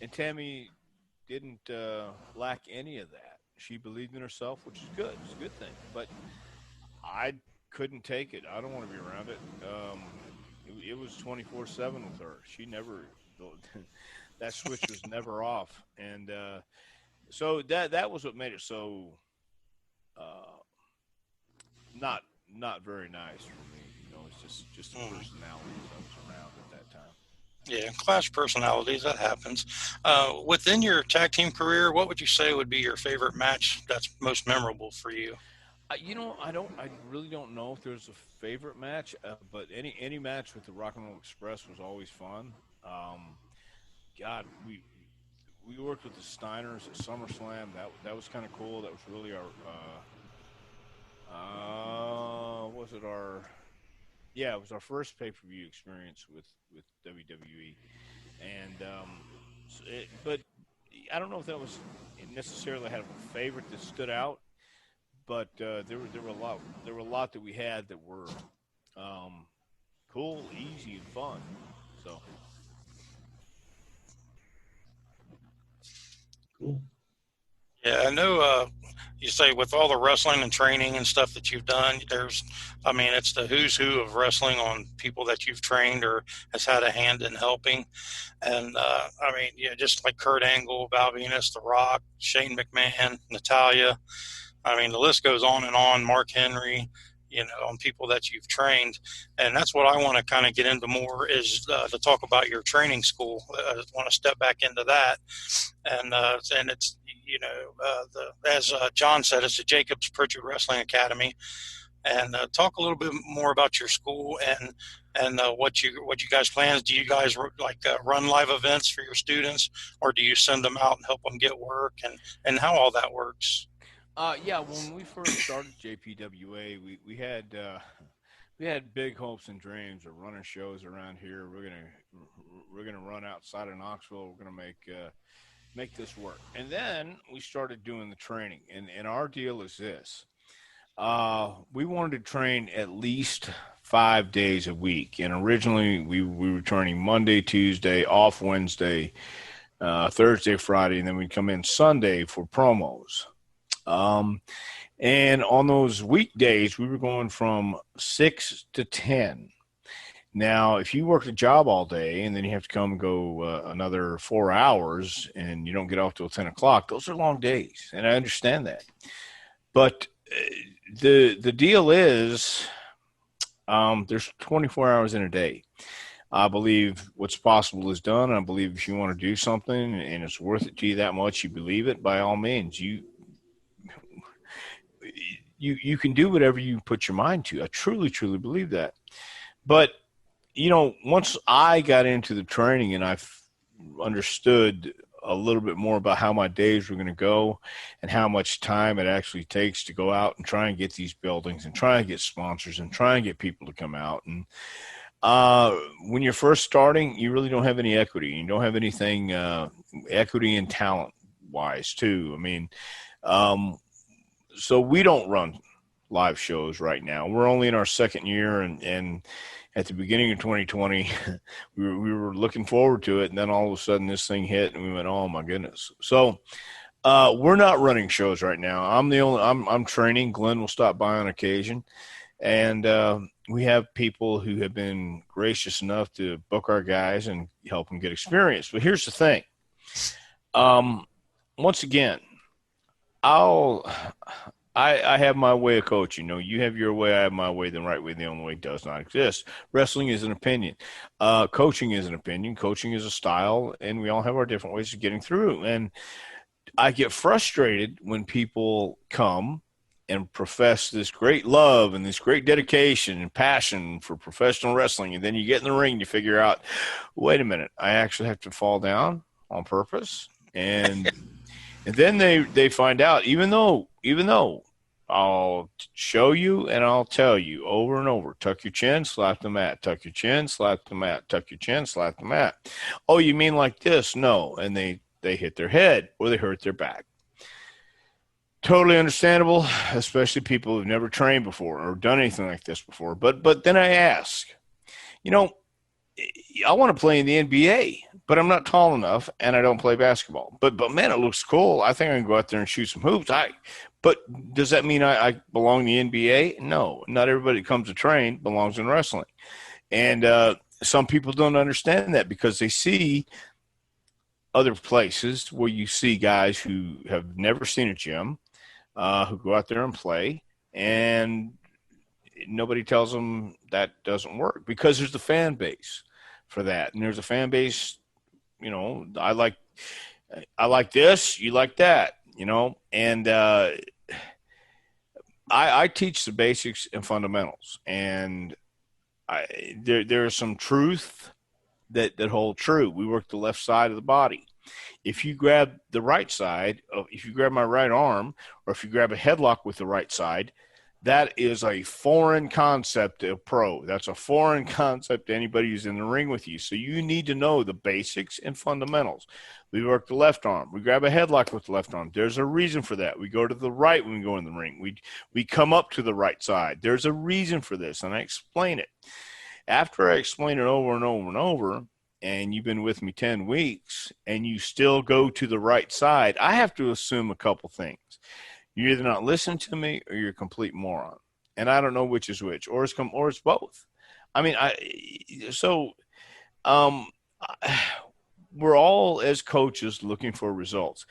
And Tammy didn't lack any of that. She believed in herself, which is good. It's a good thing. But I couldn't take it. I don't want to be around it. It was 24/7 with her. She never that switch was never off, and so that was what made it so not very nice for me. It's just the personalities I was around at that time.
Yeah, clash personalities, that happens. Within your tag team career, what would you say would be your favorite match that's most memorable for you?
I really don't know if there's a favorite match, but any match with the Rock and Roll Express was always fun. God, we worked with the Steiners at SummerSlam. That was kind of cool. That was really our it was our first pay-per-view experience with WWE, and but I don't know if that was necessarily had a favorite that stood out, but there were a lot that we had that were cool, easy, and fun. So
Cool.
Yeah, I know you say with all the wrestling and training and stuff that you've done, it's the who's who of wrestling on people that you've trained or has had a hand in helping. And, just like Kurt Angle, Val Venus, The Rock, Shane McMahon, Natalia. I mean, the list goes on and on, Mark Henry, on people that you've trained. And that's what I want to kind of get into more is to talk about your training school. I want to step back into that. And it's, as John said, it's the Jacobs-Prichard Wrestling Academy. And talk a little bit more about your school and what you guys plan. Do you guys run live events for your students, or do you send them out and help them get work, and how all that works?
When we first started JPWA, we had big hopes and dreams of running shows around here. We're gonna run outside of Knoxville. We're gonna make this work. And then we started doing the training, and our deal is this. We wanted to train at least 5 days a week. And originally we were training Monday, Tuesday, off Wednesday, Thursday, Friday, and then we'd come in Sunday for promos. And on those weekdays, we were going from 6 to 10. Now, if you work a job all day and then you have to come and go another 4 hours and you don't get off till 10 o'clock, those are long days. And I understand that. But the deal is there's 24 hours in a day. I believe what's possible is done. I believe if you want to do something and it's worth it to you that much, you believe it, by all means, you can do whatever you put your mind to. I truly, truly believe that. But, once I got into the training and I understood a little bit more about how my days were going to go and how much time it actually takes to go out and try and get these buildings and try and get sponsors and try and get people to come out. And when you're first starting, you really don't have any equity. You don't have anything equity and talent wise too. I mean, so we don't run live shows right now. We're only in our second year, and at the beginning of 2020, we were looking forward to it, and then all of a sudden this thing hit, and we went, "Oh my goodness!" So we're not running shows right now. I'm training. Glenn will stop by on occasion, and we have people who have been gracious enough to book our guys and help them get experience. But here's the thing. Once again, I have my way of coaching. You have your way, I have my way. The right way, the only way does not exist. Wrestling is an opinion. Coaching is an opinion. Coaching is a style, and we all have our different ways of getting through. And I get frustrated when people come and profess this great love and this great dedication and passion for professional wrestling, and then you get in the ring and you figure out, wait a minute, I actually have to fall down on purpose. And then they find out, even though I'll show you and I'll tell you over and over, tuck your chin, slap the mat, tuck your chin, slap the mat, tuck your chin, slap the mat. Oh, you mean like this? No. And they hit their head or they hurt their back. Totally understandable, especially people who've never trained before or done anything like this before. But then I ask, you know, I want to play in the NBA, but I'm not tall enough and I don't play basketball. But man, it looks cool. I think I can go out there and shoot some hoops. But does that mean I belong in the NBA? No, not everybody that comes to train belongs in wrestling. And some people don't understand that because they see other places where you see guys who have never seen a gym, who go out there and play, and nobody tells them that doesn't work because there's the fan base for that. And there's a fan base, you know, I like this, you like that, you know, and I teach the basics and fundamentals, and there's some truth that hold true. We work the left side of the body. If you grab the right side, if you grab my right arm, or if you grab a headlock with the right side, that is a foreign concept to a pro. That's a foreign concept to anybody who's in the ring with you. So you need to know the basics and fundamentals. We work the left arm. We grab a headlock with the left arm. There's a reason for that. We go to the right when we go in the ring. We come up to the right side. There's a reason for this, and I explain it. After I explain it over and over and over, and you've been with me 10 weeks, and you still go to the right side, I have to assume a couple things. You're either not listening to me or you're a complete moron. And I don't know which is which, or it's both. I mean, we're all, as coaches, looking for results.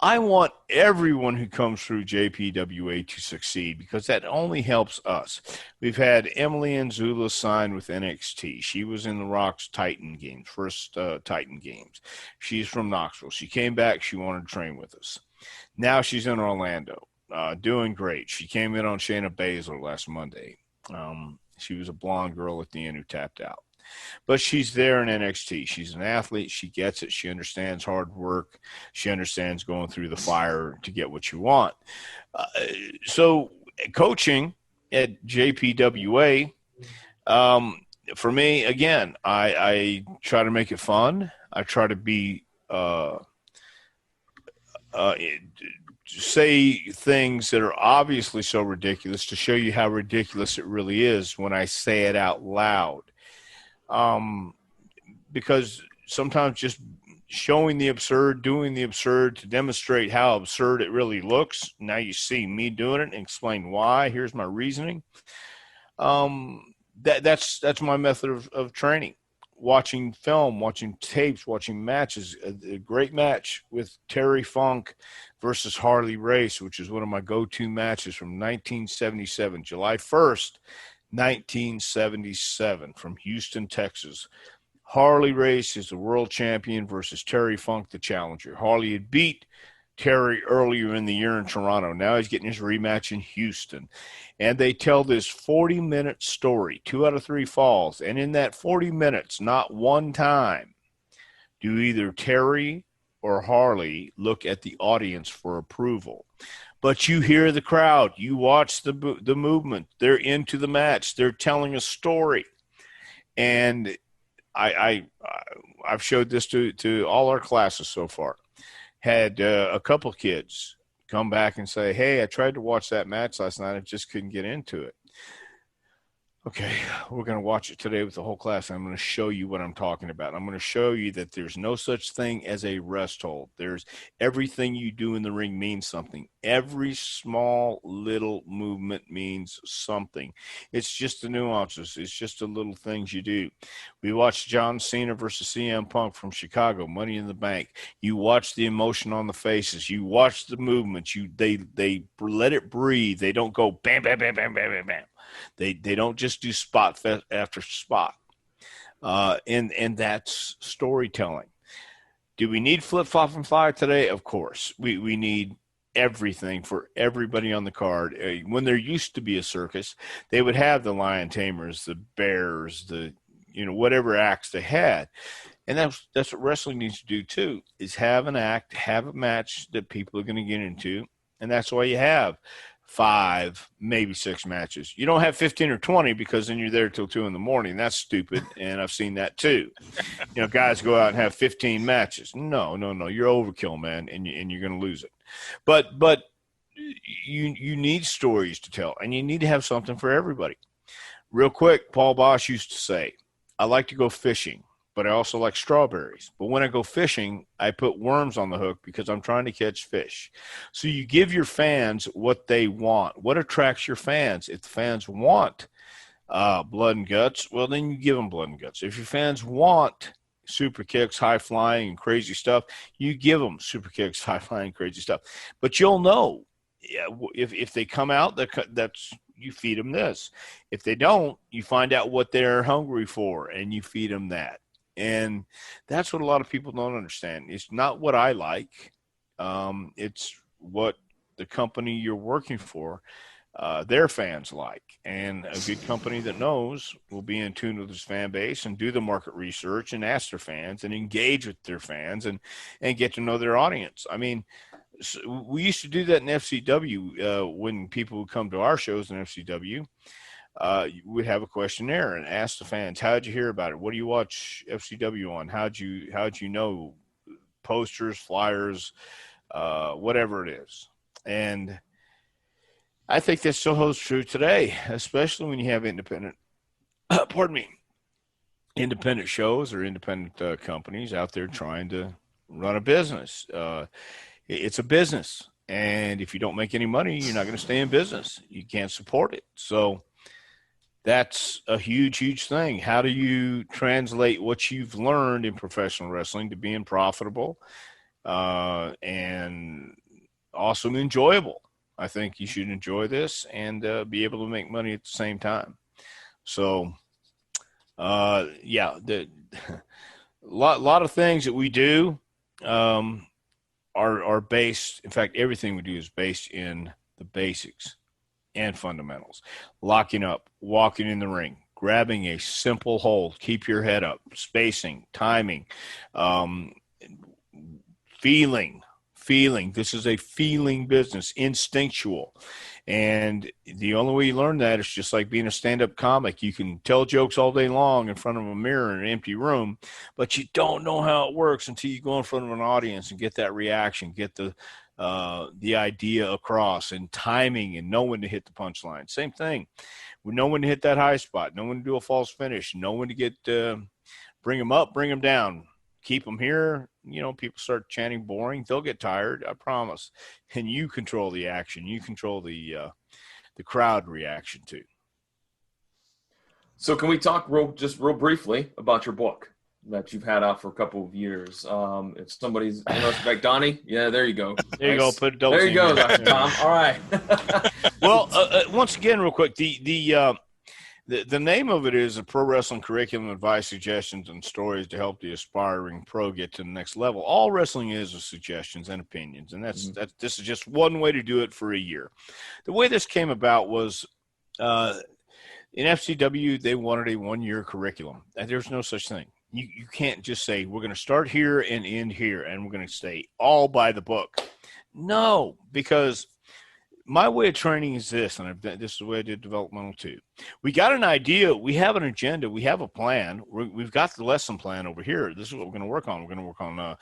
I want everyone who comes through JPWA to succeed because that only helps us. We've had Emily Anzula sign with NXT. She was in the Rock's Titan games, first Titan games. She's from Knoxville. She came back. She wanted to train with us. Now she's in Orlando, doing great. She came in on Shayna Baszler last Monday. She was a blonde girl at the end who tapped out. But she's there in NXT. She's an athlete. She gets it. She understands hard work. She understands going through the fire to get what you want. So coaching at JPWA, for me, again, I try to make it fun. I try to be say things that are obviously so ridiculous to show you how ridiculous it really is when I say it out loud. Because sometimes just showing the absurd, doing the absurd to demonstrate how absurd it really looks. Now you see me doing it and explain why. Here's my reasoning. That's my method of training. Watching film, watching tapes, watching matches. A great match with Terry Funk versus Harley Race, which is one of my go-to matches from 1977, July 1st. 1977 from Houston, Texas. Harley Race is the world champion versus Terry Funk, the challenger. Harley had beat Terry earlier in the year in Toronto. Now he's getting his rematch in Houston. And they tell this 40-minute story, 2 out of 3 falls. And in that 40 minutes, not one time do either Terry or Harley look at the audience for approval. But you hear the crowd. You watch the movement. They're into the match. They're telling a story. And I've showed this to all our classes so far. Had a couple kids come back and say, hey, I tried to watch that match last night. I just couldn't get into it. Okay, we're going to watch it today with the whole class. I'm going to show you what I'm talking about. I'm going to show you that there's no such thing as a rest hold. There's everything you do in the ring means something. Every small little movement means something. It's just the nuances. It's just the little things you do. We watched John Cena versus CM Punk from Chicago, Money in the Bank. You watch the emotion on the faces. You watch the movements. They let it breathe. They don't go bam, bam, bam, bam, bam, bam, bam. They don't just do spot after spot. And that's storytelling. Do we need flip, flop, and fly today? Of course. We need everything for everybody on the card. When there used to be a circus, they would have the lion tamers, the bears, whatever acts they had. And that's what wrestling needs to do too, is have an act, have a match that people are going to get into. And that's why you have 5, maybe 6 matches. You don't have 15 or 20 because then you're there till 2 a.m. That's stupid. And I've seen that too. Guys go out and have 15 matches. No. You're overkill, man. And you're going to lose it. But you need stories to tell, and you need to have something for everybody. Real quick, Paul Bosch used to say, I like to go fishing, but I also like strawberries. But when I go fishing, I put worms on the hook because I'm trying to catch fish. So you give your fans what they want. What attracts your fans? If the fans want blood and guts, well, then you give them blood and guts. If your fans want super kicks, high flying, and crazy stuff, you give them super kicks, high flying, crazy stuff. But you'll know if they come out, that's you feed them this. If they don't, you find out what they're hungry for, and you feed them that. And that's what a lot of people don't understand. It's not what I like. It's what the company you're working for, their fans like. And a good company that knows will be in tune with its fan base and do the market research and ask their fans and engage with their fans and get to know their audience. I mean, we used to do that in FCW when people would come to our shows in FCW. We'd have a questionnaire and ask the fans, how'd you hear about it? What do you watch FCW on? How'd you know? Posters, flyers, whatever it is. And I think that still holds true today, especially when you have independent shows or independent companies out there trying to run a business. It's a business. And if you don't make any money, you're not going to stay in business. You can't support it. So that's a huge, huge thing. How do you translate what you've learned in professional wrestling to being profitable and also enjoyable? I think you should enjoy this and be able to make money at the same time. So, a lot of things that we do are based. In fact, everything we do is based in the basics and fundamentals. Locking up, walking in the ring, grabbing a simple hold, keep your head up, spacing, timing, feeling. This is a feeling business, instinctual. And the only way you learn that is just like being a stand-up comic. You can tell jokes all day long in front of a mirror in an empty room, but you don't know how it works until you go in front of an audience and get that reaction, get the idea across, and timing and know when to hit the punchline. Same thing. We know when to hit that high spot, know when to do a false finish, know when to get bring them up, bring them down. Keep them here. You know, people start chanting boring, they'll get tired, I promise. And you control the action. You control the crowd reaction too.
So can we talk real briefly about your book that you've had out for a couple of years? If somebody's like Donnie, yeah, there you go.
There you go. Put
there you go, Dr. Tom. All right.
Well, once again, real quick, the name of it is a pro wrestling curriculum, advice, suggestions, and stories to help the aspiring pro get to the next level. All wrestling is suggestions and opinions, and this is just one way to do it for a year. The way this came about was in FCW, they wanted a one-year curriculum. And there's no such thing. You can't just say, we're going to start here and end here, and we're going to stay all by the book. No, because my way of training is this, and this is the way I did developmental too. We got an idea. We have an agenda. We have a plan. We've got the lesson plan over here. This is what we're going to work on. We're going to work on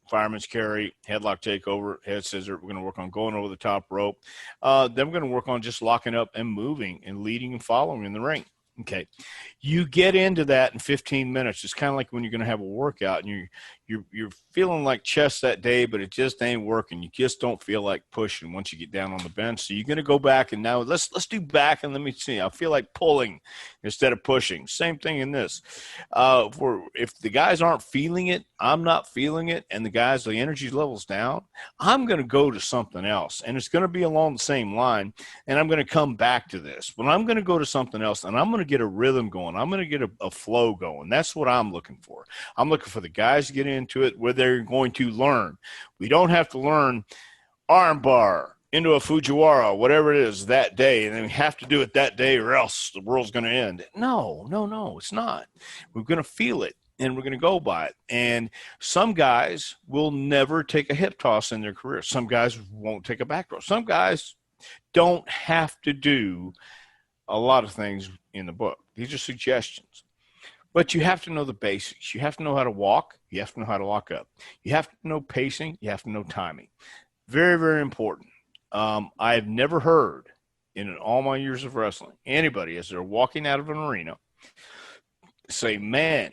fireman's carry, headlock takeover, head scissor. We're going to work on going over the top rope. Then we're going to work on just locking up and moving and leading and following in the ring. Okay, you get into that in 15 minutes. It's kind of like when you're going to have a workout and you're feeling like chest that day, but it just ain't working. You just don't feel like pushing once you get down on the bench. So you're going to go back and now let's do back and let me see. I feel like pulling instead of pushing. Same thing in this. If the guys aren't feeling it, I'm not feeling it, and the energy level's down, I'm going to go to something else, and it's going to be along the same line, and I'm going to come back to this. But I'm going to go to something else, and I'm going to get a rhythm going. I'm going to get a flow going. That's what I'm looking for. I'm looking for the guys to get into it where they're going to learn. We don't have to learn armbar into a Fujiwara, whatever it is that day, and then we have to do it that day or else the world's going to end. No, it's not. We're going to feel it, and we're going to go by it. And some guys will never take a hip toss in their career. Some guys won't take a back row. Some guys don't have to do a lot of things in the book. These are suggestions. But you have to know the basics. You have to know how to walk. You have to know how to lock up. You have to know pacing. You have to know timing. Very, very important. I've never heard in all my years of wrestling anybody, as they're walking out of an arena, say, man,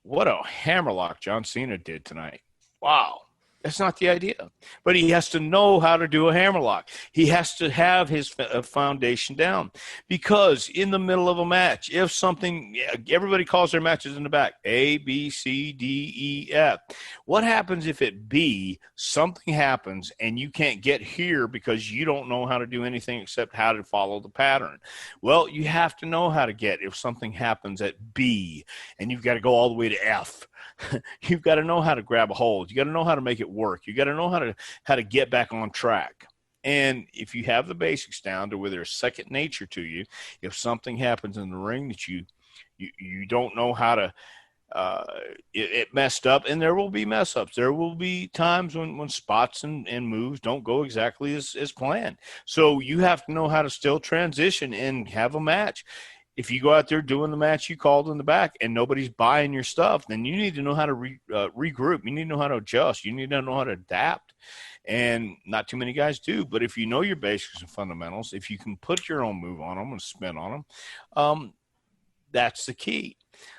what a hammerlock John Cena did tonight. Wow. That's not the idea. But he has to know how to do a hammerlock. He has to have his foundation down. Because in the middle of a match, if something, everybody calls their matches in the back, A, B, C, D, E, F. What happens if at B, something happens and you can't get here because you don't know how to do anything except how to follow the pattern? Well, you have to know how to get if something happens at B and you've got to go all the way to F. You've got to know how to grab a hold. You got to know how to make it work. You got to know how to get back on track. And if you have the basics down to where there's second nature to you, if something happens in the ring that you don't know how to, it messed up, and there will be mess ups. There will be times when spots and moves don't go exactly as planned. So you have to know how to still transition and have a match. If you go out there doing the match you called in the back and nobody's buying your stuff, then you need to know how to regroup. You need to know how to adjust. You need to know how to adapt. And not too many guys do. But if you know your basics and fundamentals, if you can put your own move on them and spin on them, that's the key.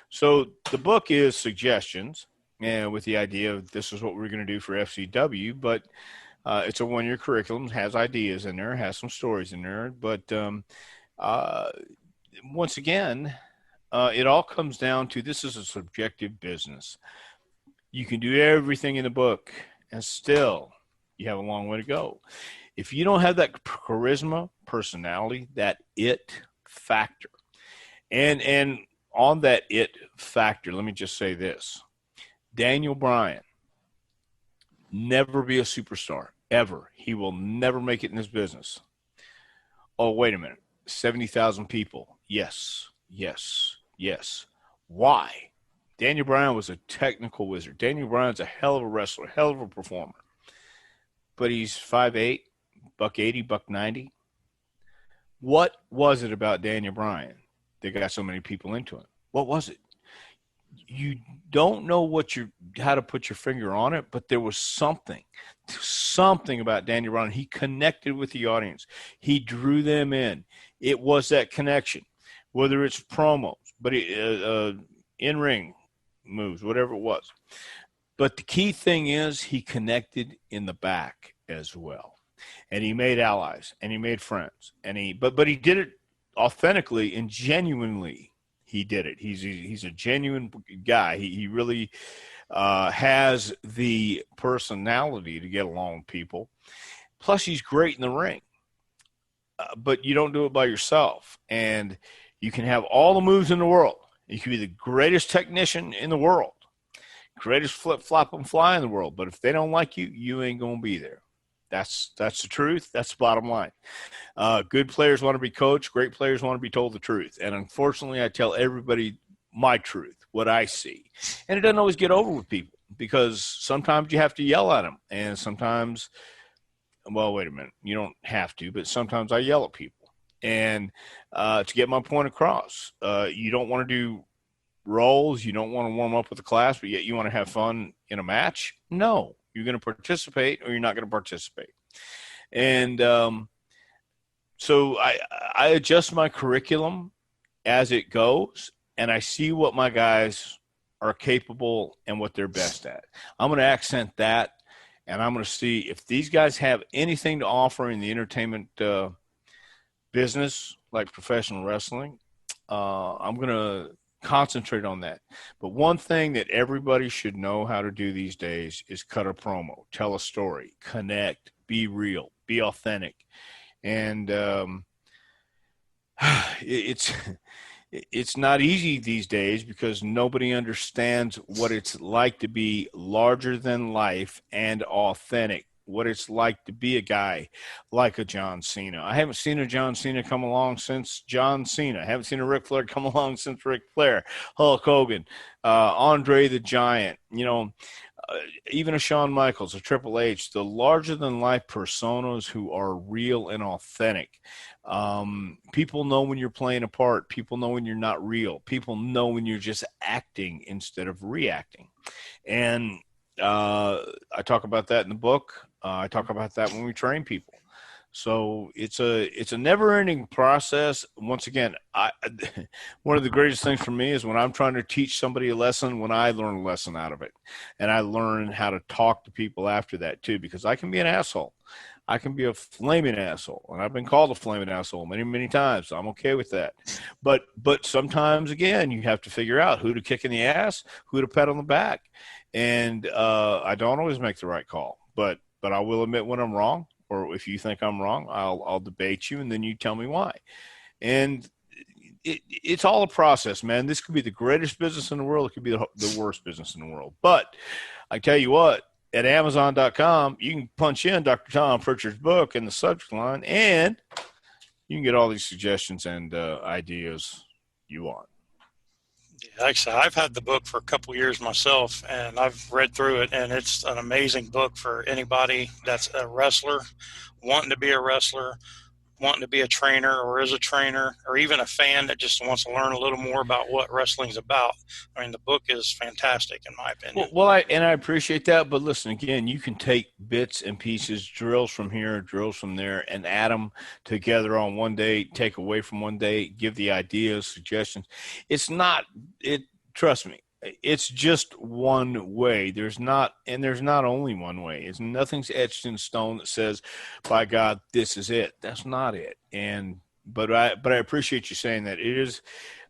So the book is suggestions, and with the idea of this is what we're going to do for FCW, but it's a one-year curriculum, has ideas in there, has some stories in there, but once again, it all comes down to this is a subjective business. You can do everything in the book, and still you have a long way to go. If you don't have that charisma, personality, that it factor, and on that it factor, let me just say this. Daniel Bryan, never be a superstar, ever. He will never make it in this business. Oh, wait a minute. 70,000 people. Yes, yes, yes. Why? Daniel Bryan was a technical wizard. Daniel Bryan's a hell of a wrestler, hell of a performer. But he's 5'8", $180, $190. What was it about Daniel Bryan that got so many people into him? What was it? You don't know how to put your finger on it, but there was something about Daniel Bryan. He connected with the audience. He drew them in. It was that connection, whether it's promos, but in-ring moves, whatever it was. But the key thing is he connected in the back as well, and he made allies and he made friends, and but he did it authentically and genuinely. He did it. He's a genuine guy. He really has the personality to get along with people. Plus, he's great in the ring. But you don't do it by yourself. And you can have all the moves in the world. You can be the greatest technician in the world, greatest flip, flop, and fly in the world. But if they don't like you, you ain't going to be there. That's the truth. That's the bottom line. Good players want to be coached. Great players want to be told the truth. And unfortunately, I tell everybody my truth, what I see. And it doesn't always get over with people because sometimes you have to yell at them. And sometimes, well, wait a minute. You don't have to, but sometimes I yell at people. And to get my point across, you don't want to do rolls. You don't want to warm up with a class, but yet you want to have fun in a match? No. You're going to participate or you're not going to participate. And so I adjust my curriculum as it goes, and I see what my guys are capable and what they're best at. I'm going to accent that, and I'm going to see if these guys have anything to offer in the entertainment business, like professional wrestling. I'm going to concentrate on that. But one thing that everybody should know how to do these days is cut a promo, tell a story, connect, be real, be authentic. And it's not easy these days because nobody understands what it's like to be larger than life and authentic, what it's like to be a guy like a John Cena. I haven't seen a John Cena come along since John Cena. I haven't seen a Ric Flair come along since Ric Flair, Hulk Hogan, Andre the Giant, even a Shawn Michaels, a Triple H, the larger-than-life personas who are real and authentic. People know when you're playing a part. People know when you're not real. People know when you're just acting instead of reacting. And I talk about that in the book. I talk about that when we train people. So it's a never-ending process. Once again, one of the greatest things for me is when I'm trying to teach somebody a lesson, when I learn a lesson out of it, and I learn how to talk to people after that too, because I can be an asshole. I can be a flaming asshole, and I've been called a flaming asshole many, many times. So I'm okay with that. But sometimes, again, you have to figure out who to kick in the ass, who to pat on the back, and I don't always make the right call, but I will admit when I'm wrong. Or if you think I'm wrong, I'll debate you, and then you tell me why. And it's all a process, man. This could be the greatest business in the world. It could be the worst business in the world. But I tell you what, at Amazon.com, you can punch in Dr. Tom Prichard's book in the subject line, and you can get all these suggestions and ideas you want.
Like I said, I've had the book for a couple of years myself, and I've read through it, and it's an amazing book for anybody that's a wrestler, wanting to be a wrestler, wanting to be a trainer or is a trainer, or even a fan that just wants to learn a little more about what wrestling's about. I mean, the book is fantastic, in my opinion.
Well, I appreciate that, but listen, again, you can take bits and pieces, drills from here, drills from there, and add them together on one day, take away from one day, give the ideas, suggestions. Trust me, it's just one way. There's not only one way. Nothing's etched in stone that says, by God, this is it. That's not it. But I appreciate you saying that. It is,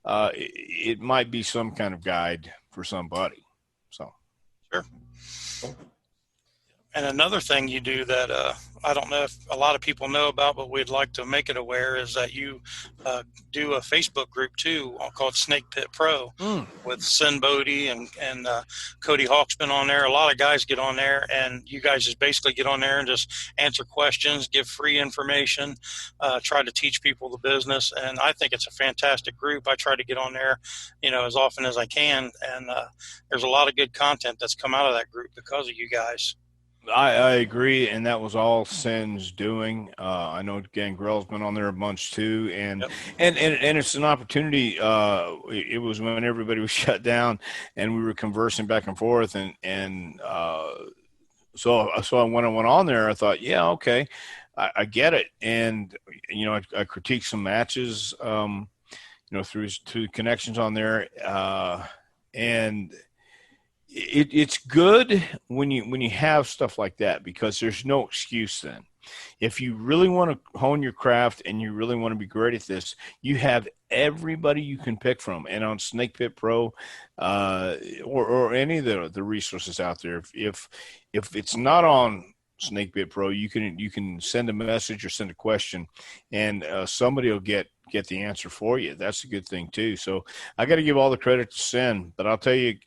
it might be some kind of guide for somebody. So.
Sure. And another thing you do that I don't know if a lot of people know about, but we'd like to make it aware, is that you do a Facebook group too called Snake Pit Pro with Sin Bodie and Cody Hawk's been on there. A lot of guys get on there, and you guys just basically get on there and just answer questions, give free information, try to teach people the business. And I think it's a fantastic group. I try to get on there, as often as I can. And there's a lot of good content that's come out of that group because of you guys.
I agree, and that was all Sin's doing. I know Gangrel's been on there a bunch too, and
Yep.
and it's an opportunity. It was when everybody was shut down, and we were conversing back and forth, and so when I went on there, I thought, yeah, okay, I get it, and I critiqued some matches, through connections on there, and. It's good when you have stuff like that, because there's no excuse then. If you really want to hone your craft and you really want to be great at this, you have everybody you can pick from. And on Snake Pit Pro, or any of the resources out there, if it's not on Snake Pit Pro, you can send a message or send a question, and somebody will get the answer for you. That's a good thing too. So I got to give all the credit to Sin, but I'll tell you.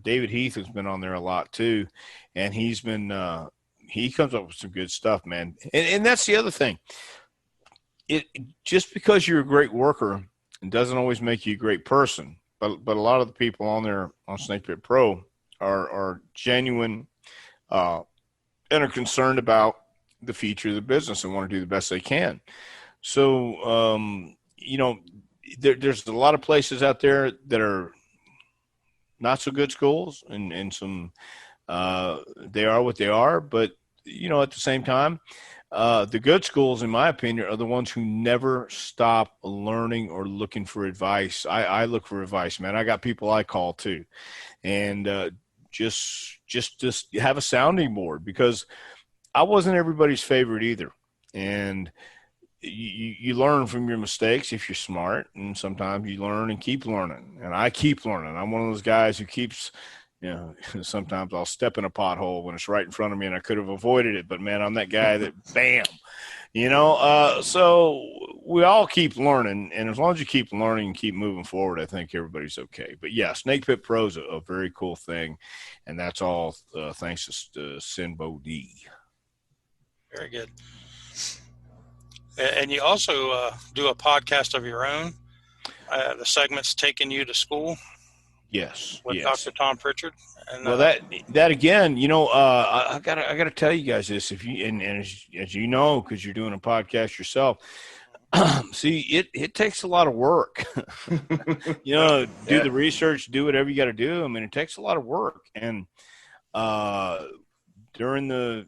David Heath has been on there a lot too, and he's been he comes up with some good stuff, man. And that's the other thing. It just because you're a great worker, it doesn't always make you a great person. But a lot of the people on there on Snake Pit Pro are genuine and are concerned about the future of the business and want to do the best they can. So there's a lot of places out there that are not so good schools, and some they are what they are, but at the same time, the good schools, in my opinion, are the ones who never stop learning or looking for advice. I look for advice, man. I got people I call too, and just have a sounding board, because I wasn't everybody's favorite either, and you learn from your mistakes if you're smart, and sometimes you learn and keep learning. And I keep learning. I'm one of those guys who keeps, sometimes I'll step in a pothole when it's right in front of me and I could have avoided it. But man, I'm that guy that bam, so we all keep learning. And as long as you keep learning and keep moving forward, I think everybody's okay. But yeah, Snake Pit Pro is a very cool thing. And that's all thanks to Sin Bodie.
Very good. And you also do a podcast of your own. The segment's Taking You to School.
Yes.
With Dr. Tom Prichard. And,
well, that again, I gotta tell you guys this. If you and as you know, because you're doing a podcast yourself, see, it takes a lot of work. Do the research, do whatever you got to do. I mean, it takes a lot of work, and during the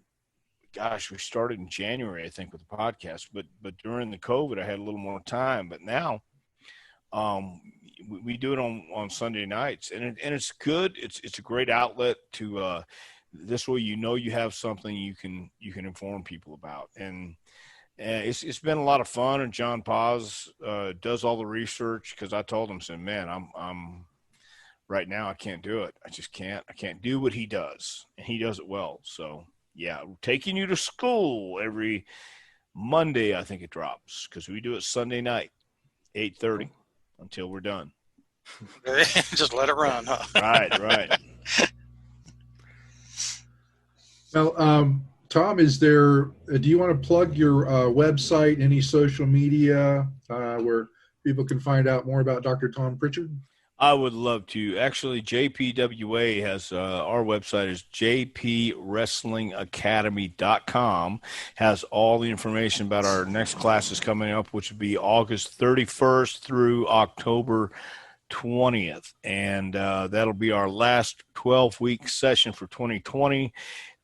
gosh, we started in January, I think, with the podcast, but during the COVID, I had a little more time, but now, we do it on Sunday nights, and it's good. It's a great outlet to, this way, you have something you can inform people about. And it's been a lot of fun. And John Paz, does all the research, because I told him, said, man, I'm right now, I can't do it. I just can't. I can't do what he does, and he does it well. So yeah, taking you to school every Monday, I think it drops, because we do it Sunday night, 8:30 until we're done.
Just let it run, huh?
Right.
Now, Tom, do you want to plug your website, any social media where people can find out more about Dr. Tom Prichard?
I would love to. Actually, JPWA has, our website is jpwrestlingacademy.com, has all the information about our next classes coming up, which would be August 31st through October 20th. And that'll be our last 12-week session for 2020.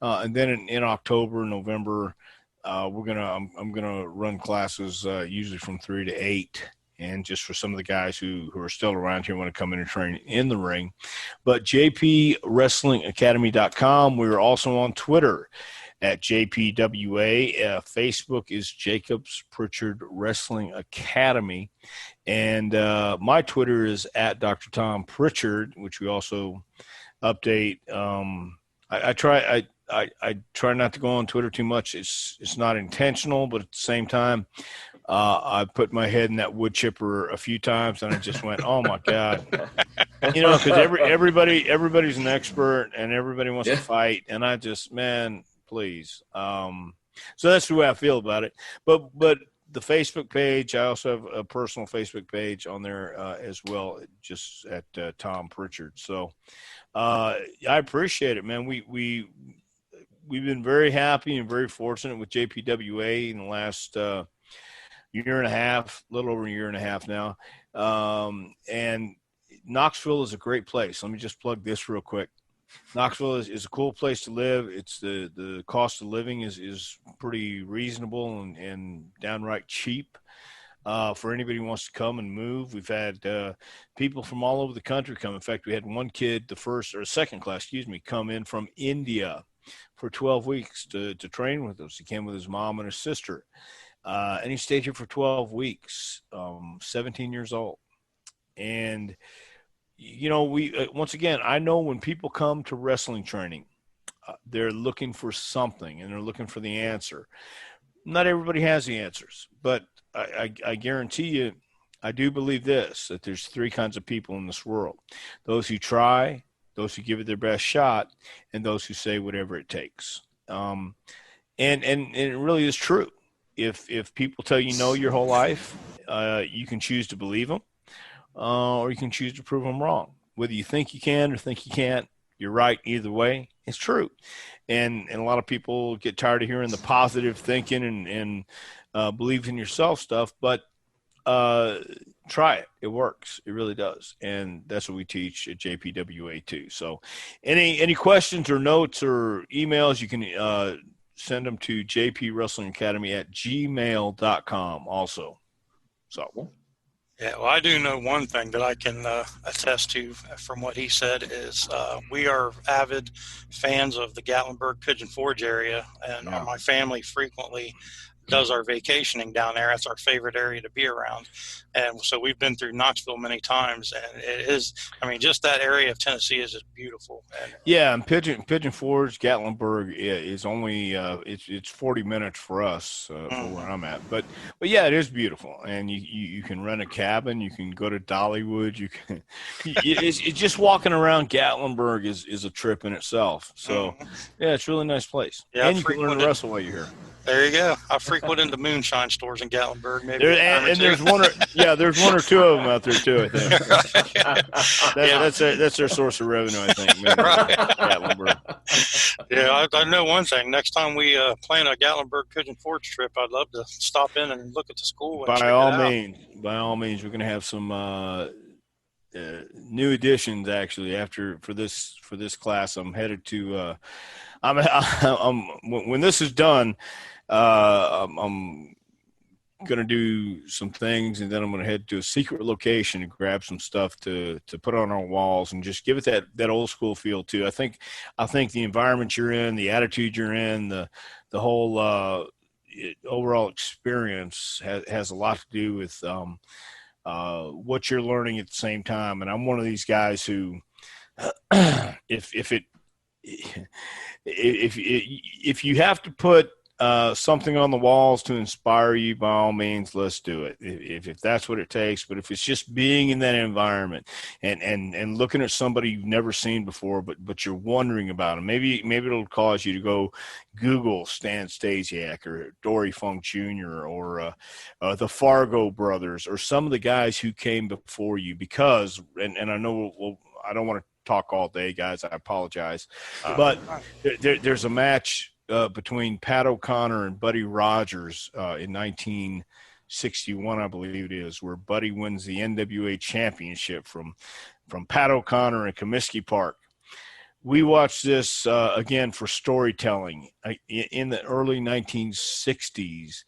And then in October, November, I'm gonna run classes usually from 3 to 8. And just for some of the guys who are still around here want to come in and train in the ring. But jpwrestlingacademy.com. We're also on Twitter at JPWA. Facebook is Jacobs-Prichard Wrestling Academy. And my Twitter is at Dr. Tom Prichard, which we also update. I try not to go on Twitter too much. It's not intentional, but at the same time, I put my head in that wood chipper a few times, and I just went, "Oh my God!" Because everybody's an expert, and everybody wants to fight, and I just, man, please. So that's the way I feel about it. But the Facebook page, I also have a personal Facebook page on there as well, just at Tom Prichard. So I appreciate it, man. We've been very happy and very fortunate with JPWA in the last year and a half, a little over a year and a half now. And Knoxville is a great place. Let me just plug this real quick. Knoxville is a cool place to live. It's the cost of living is pretty reasonable and downright cheap for anybody who wants to come and move. We've had people from all over the country come. In fact, we had one kid, second class, come in from India for 12 weeks to train with us. He came with his mom and his sister. And he stayed here for 12 weeks, 17 years old. And, we once again, I know when people come to wrestling training, they're looking for something and they're looking for the answer. Not everybody has the answers, but I guarantee you, I do believe that there's three kinds of people in this world: those who try, those who give it their best shot, and those who say whatever it takes. And it really is true. If people tell you no your whole life, you can choose to believe them, or you can choose to prove them wrong. Whether you think you can or think you can't, you're right either way. It's true. And a lot of people get tired of hearing the positive thinking and believe in yourself stuff, but try it. It works. It really does. And that's what we teach at JPWA too. So any questions or notes or emails, you can send them to jpwrestlingacademy@gmail.com also. So,
yeah, well, I do know one thing that I can attest to from what he said is we are avid fans of the Gatlinburg Pigeon Forge area, and my family frequently does our vacationing down there. That's our favorite area to be around. And so we've been through Knoxville many times, and it is, just that area of Tennessee is just beautiful.
And Pigeon Forge, Gatlinburg is only, it's 40 minutes for us for where I'm at. But yeah, it is beautiful. And you can rent a cabin, you can go to Dollywood, you can, it's just walking around Gatlinburg is a trip in itself. So yeah, it's a really nice place.
Yeah,
and you can learn to wrestle while you're here.
There you go. I frequented the moonshine stores in Gatlinburg. Maybe
there's one or two of them out there too, I think. That's their source of revenue, I think. Maybe. Gatlinburg.
Yeah, I know one thing. Next time we plan a Gatlinburg Pigeon Forge trip, I'd love to stop in and look at the school. And
by all means, we're going to have some new additions actually. For this class, I'm headed to When this is done, I'm going to do some things, and then I'm going to head to a secret location and grab some stuff to put on our walls and just give it that old school feel too. I think the environment you're in, the attitude you're in, the whole overall experience has a lot to do with what you're learning at the same time. And I'm one of these guys who, if you have to put something on the walls to inspire you, by all means, let's do it. If that's what it takes. But if it's just being in that environment and looking at somebody you've never seen before, but you're wondering about them, maybe it'll cause you to go Google Stan Stasiak or Dory Funk Jr. or the Fargo brothers or some of the guys who came before you, because, and I know I don't want to talk all day, guys. I apologize. But there's a match between Pat O'Connor and Buddy Rogers in 1961, I believe it is, where Buddy wins the NWA championship from Pat O'Connor in Comiskey Park. We watched this again for storytelling in the early 1960s.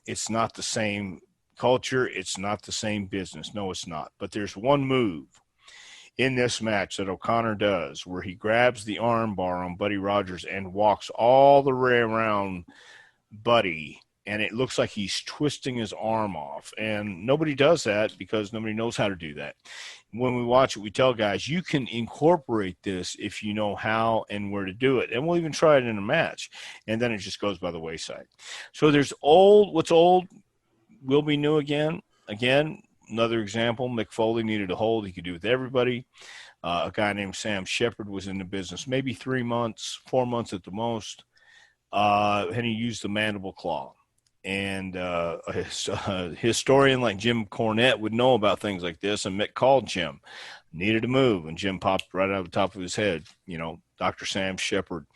It's not the same culture. It's not the same business. No, it's not. But there's one move in this match that O'Connor does where he grabs the arm bar on Buddy Rogers and walks all the way around Buddy, and it looks like he's twisting his arm off. And nobody does that because nobody knows how to do that. When we watch it, we tell guys, you can incorporate this if you know how and where to do it. And we'll even try it in a match. And then it just goes by the wayside. So there's what's old will be new again. Again, another example, Mick Foley needed a hold he could do with everybody. A guy named Sam Shepard was in the business maybe 3 months, 4 months at the most, and he used the mandible claw. And a historian like Jim Cornette would know about things like this, and Mick called Jim, needed a move, and Jim popped right out of the top of his head, Dr. Sam Shepard,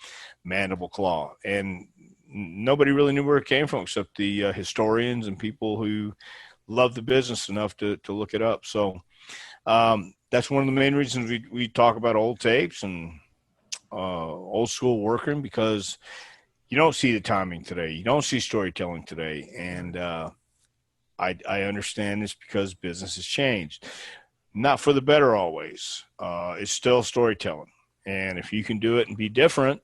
mandible claw. And nobody really knew where it came from except the historians and people who love the business enough to look it up. So that's one of the main reasons we talk about old tapes and old school working, because you don't see the timing today. You don't see storytelling today. And I understand this because business has changed. Not for the better always. It's still storytelling. And if you can do it and be different,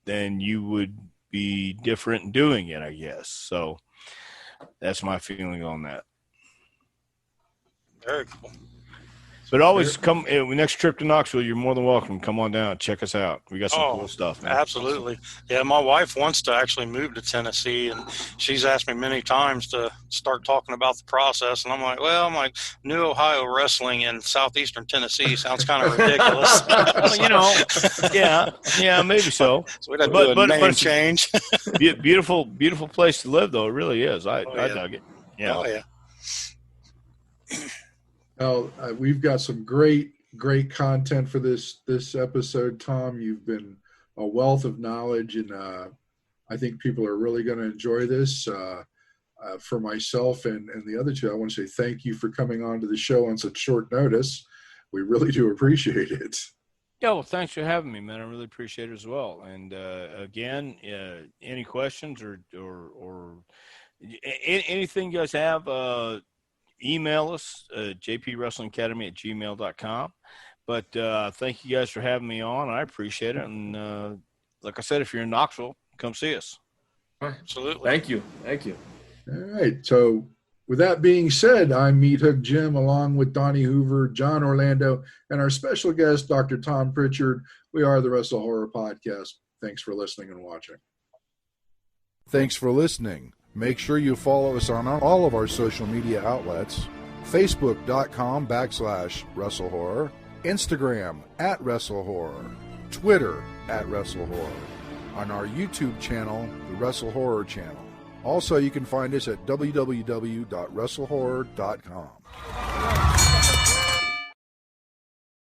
then you would be different in doing it, I guess. So that's my feeling on that.
Very cool.
But always come next trip to Knoxville. You're more than welcome. Come on down, check us out. We got some cool stuff, man.
Absolutely. Yeah, my wife wants to actually move to Tennessee, and she's asked me many times to start talking about the process. And I'm like, New Ohio Wrestling in southeastern Tennessee sounds kind of ridiculous.
Yeah, maybe so.
So we'd have to do a name change.
Beautiful place to live, though. It really is. I dug it. Yeah.
Oh yeah.
Well, we've got some great content for this episode, Tom. You've been a wealth of knowledge, and I think people are really going to enjoy this. For myself and the other two, I want to say thank you for coming on to the show on such short notice. We really do appreciate it.
Yeah, well, thanks for having me, man. I really appreciate it as well. And again, any questions or anything you guys have, email us, jpwrestlingacademy@gmail.com. But thank you guys for having me on. I appreciate it. And like I said, if you're in Knoxville, come see us.
Absolutely.
Thank you.
All right. So with that being said, I'm Meathook Jim, along with Donnie Hoover, John Orlando, and our special guest, Dr. Tom Prichard. We are the WrestleHorror Podcast. Thanks for listening and watching. Thanks for listening. Make sure you follow us on all of our social media outlets: Facebook.com/WrestleHorror, Instagram @WrestleHorror, Twitter @WrestleHorror, on our YouTube channel, the WrestleHorror channel. Also, you can find us at www.WrestleHorror.com.